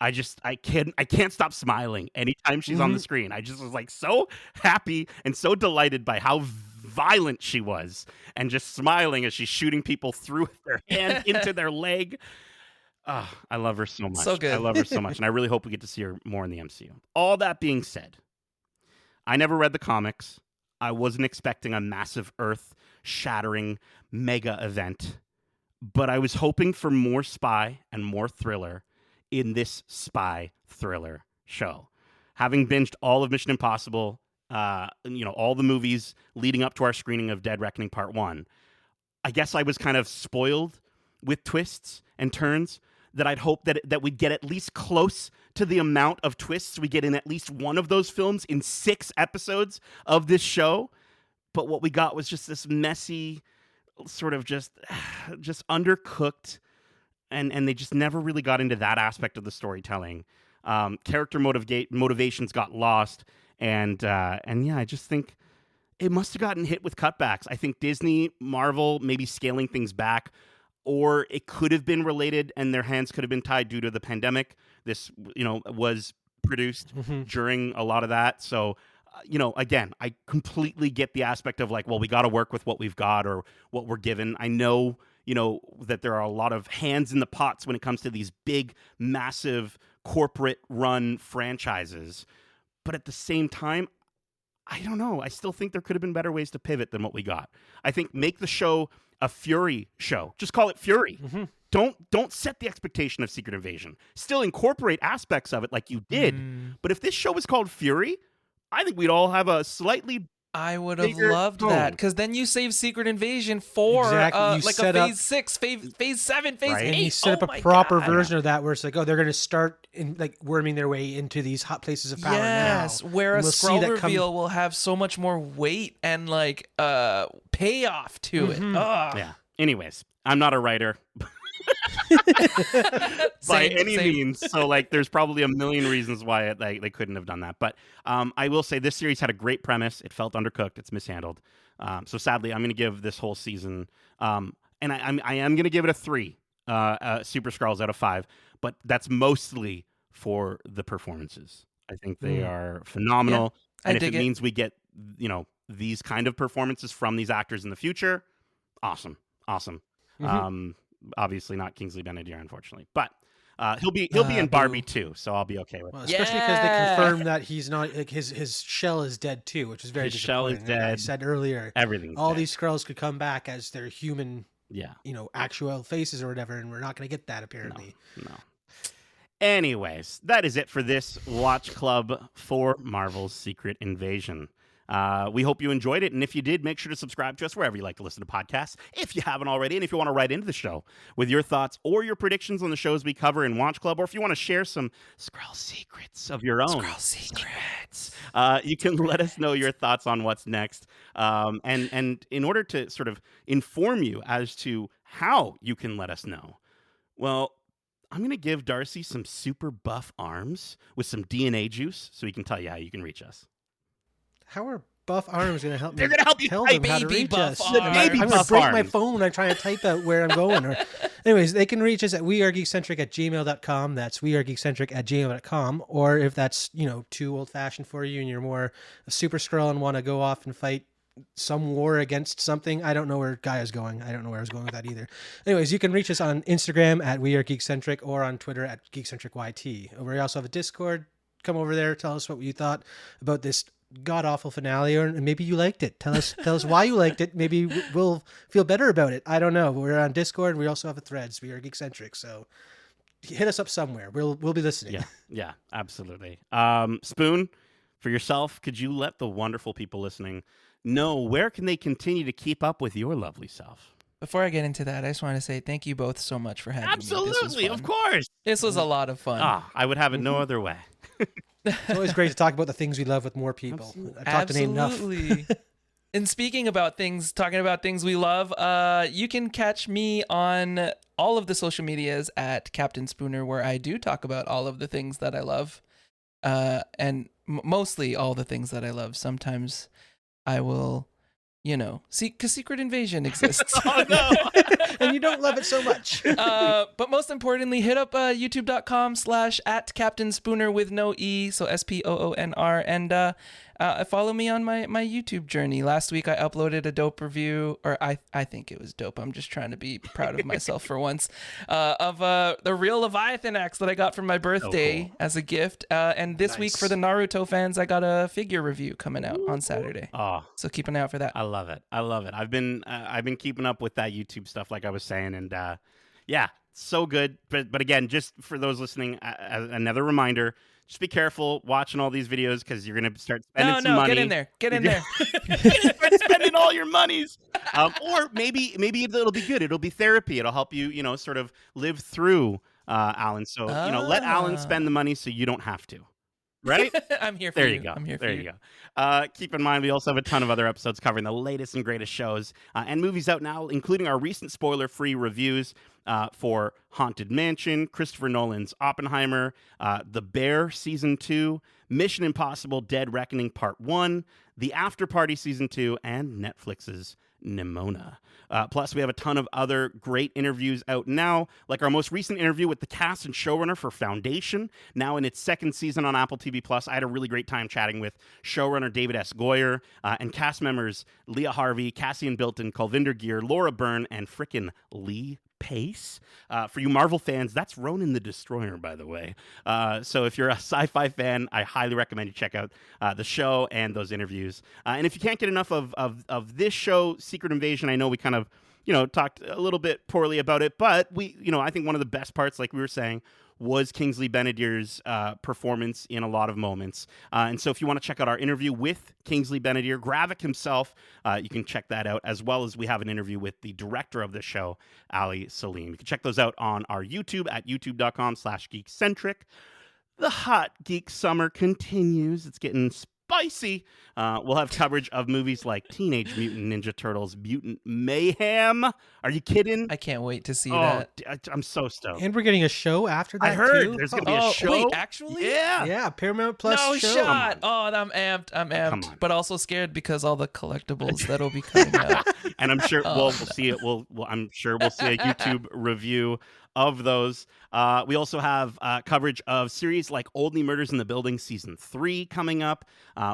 I can't stop smiling anytime she's on the screen. I just was like so happy and so delighted by how violent she was and just smiling as she's shooting people through their hand into their leg. Oh, I love her so much. So good. I love her so much, and I really hope we get to see her more in the MCU. All that being said, I never read the comics. I wasn't expecting a massive earth-shattering mega event, but I was hoping for more spy and more thriller in this spy thriller show. Having binged all of Mission Impossible, all the movies leading up to our screening of Dead Reckoning Part 1, I guess I was kind of spoiled with twists and turns that I'd hope that we'd get at least close to the amount of twists we get in at least one of those films in 6 episodes of this show. But what we got was just this messy, sort of just undercooked, and they just never really got into that aspect of the storytelling. Character motivations got lost, and yeah, I just think it must have gotten hit with cutbacks. I think Disney, Marvel, maybe scaling things back. Or it could have been related and their hands could have been tied due to the pandemic. This, was produced during a lot of that. So, again, I completely get the aspect of like, well, we got to work with what we've got or what we're given. I know, that there are a lot of hands in the pots when it comes to these big, massive corporate run franchises. But at the same time, I don't know. I still think there could have been better ways to pivot than what we got. I think make the show a Fury show. Just call it Fury. Don't set the expectation of Secret Invasion. Still incorporate aspects of it like you did. But if this show was called Fury, I think we'd all have a slightly I would have loved that, because then you save Secret Invasion for like a phase 6, phase 7, phase 8. And you set up a proper version of that where it's like, they're going to start in like worming their way into these hot places of power now. Yes, where a Skrull reveal will have so much more weight and like payoff to it. Yeah. Anyways, I'm not a writer. By any means, so like there's probably a million reasons why they couldn't have done that, but I will say this series had a great premise. It felt undercooked. It's mishandled, so sadly I'm going to give this whole season and I am going to give it a 3 Super Skrulls out of 5, but that's mostly for the performances. I think they are phenomenal, and if it means we get these kind of performances from these actors in the future, awesome. Obviously not Kingsley Ben-Adir, unfortunately. But He'll be in Barbie Boo. too, so I'll be okay with Well, it. especially because they confirmed that he's not like his shell is dead too, which is very His shell is disappointing. Like I dead. said earlier, Everything's all dead. these Skrulls could come back as their human, Yeah. actual faces or whatever, and we're not going to get that apparently. No. Anyways, that is it for this Watch Club for Marvel's Secret Invasion. We hope you enjoyed it, and if you did, make sure to subscribe to us wherever you like to listen to podcasts, if you haven't already, and if you want to write into the show with your thoughts or your predictions on the shows we cover in Watch Club, or if you want to share some Skrull secrets of your own. Skrull secrets. You can let us know your thoughts on what's next, and in order to sort of inform you as to how you can let us know, well, I'm going to give Darcy some super buff arms with some DNA juice so he can tell you how you can reach us. How are buff arms going to help me? They're going to help you tell type them how to baby reach buff us. arms. I'm Baby going to buff break my arms. phone when I try to type out where I'm going. Anyways, they can reach us at wearegeekcentric@gmail.com. That's wearegeekcentric@gmail.com. Or if that's too old fashioned for you and you're more a super Skrull and want to go off and fight some war against something. I don't know where Guy is going. I don't know where I was going with that either. Anyways, you can reach us on Instagram at wearegeekcentric or on Twitter at geekcentricyt. We also have a Discord. Come over there. Tell us what you thought about this god-awful finale, or maybe you liked it. Tell us why you liked it. Maybe we'll feel better about it. I don't know. We're on Discord. We also have a Threads. We are Geekcentric. So hit us up somewhere. We'll be listening. Yeah, absolutely. Spoon, for yourself, could you let the wonderful people listening know where can they continue to keep up with your lovely self? Before I get into that, I just want to say thank you both so much for having me. Absolutely, of course. This was a lot of fun. I would have it no other way. It's always great to talk about the things we love with more people. I've talked to Nate enough. Absolutely. And speaking about things, talking about things we love, you can catch me on all of the social medias at Captain Spoonr, where I do talk about all of the things that I love, and mostly all the things that I love. Sometimes I will, see, because Secret Invasion exists. Oh, no. And you don't love it so much. But most importantly, hit up youtube.com/@CaptainSpoonr with no E, so SPOONR, and follow me on my YouTube journey. Last week I uploaded a dope review, or I think it was dope. I'm just trying to be proud of myself for once, of the real Leviathan axe that I got for my birthday cool. as a gift. And this week for the Naruto fans, I got a figure review coming out on Saturday. Oh, So keep an eye out for that. I love it. I've been keeping up with that YouTube stuff, like I was saying, and yeah, so good. But again, just for those listening, another reminder: just be careful watching all these videos because you're gonna start spending some money. Get in there. Get in there. You're gonna start spending all your monies. Or maybe it'll be good. It'll be therapy. It'll help you, sort of live through Allan. So let Allan spend the money so you don't have to. Right? I'm here for There you. you go. I'm here for there you go. Keep in mind, we also have a ton of other episodes covering the latest and greatest shows and movies out now, including our recent spoiler-free reviews for Haunted Mansion, Christopher Nolan's Oppenheimer, The Bear Season 2, Mission Impossible Dead Reckoning Part 1, The After Party Season 2, and Netflix's Nimona. Plus, we have a ton of other great interviews out now, like our most recent interview with the cast and showrunner for Foundation, now in its second season on Apple TV+. I had a really great time chatting with showrunner David S. Goyer and cast members Leah Harvey, Cassian Bilton, Kulvinder Gear, Laura Byrne, and frickin' Lee Pace. For you Marvel fans, that's Ronan the Destroyer, by the way. So if you're a sci-fi fan, I highly recommend you check out the show and those interviews. And if you can't get enough of this show, Secret Invasion, I know we kind of talked a little bit poorly about it, but I think one of the best parts, like we were saying, was Kingsley Benadir's performance in a lot of moments. And so if you want to check out our interview with Kingsley Benadir, Gravik himself, you can check that out, as well as we have an interview with the director of the show, Ali Salim. You can check those out on our YouTube at youtube.com/geekcentric. The hot geek summer continues. It's getting spicy. We'll have coverage of movies like Teenage Mutant Ninja Turtles, Mutant Mayhem. Are you kidding? I can't wait to see that. I'm so stoked. And we're getting a show after that. I heard too? there's going to be a show. Wait, actually? Yeah. Yeah, Paramount Plus No show. shot. Oh, I'm amped. I'm amped. But also scared because all the collectibles that'll be coming out. And I'm sure we'll see it. I'm sure we'll see a YouTube review of those. We also have coverage of series like Only Murders in the Building Season 3 coming up,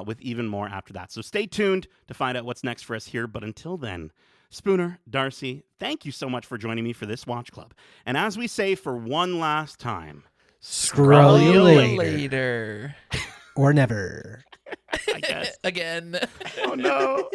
with even more after that. So stay tuned to find out what's next for us here. But until then, Spoonr, Darcy, thank you so much for joining me for this Watch Club. And as we say for one last time, Scroll you later. later. Or never. I guess. Again. Oh, no.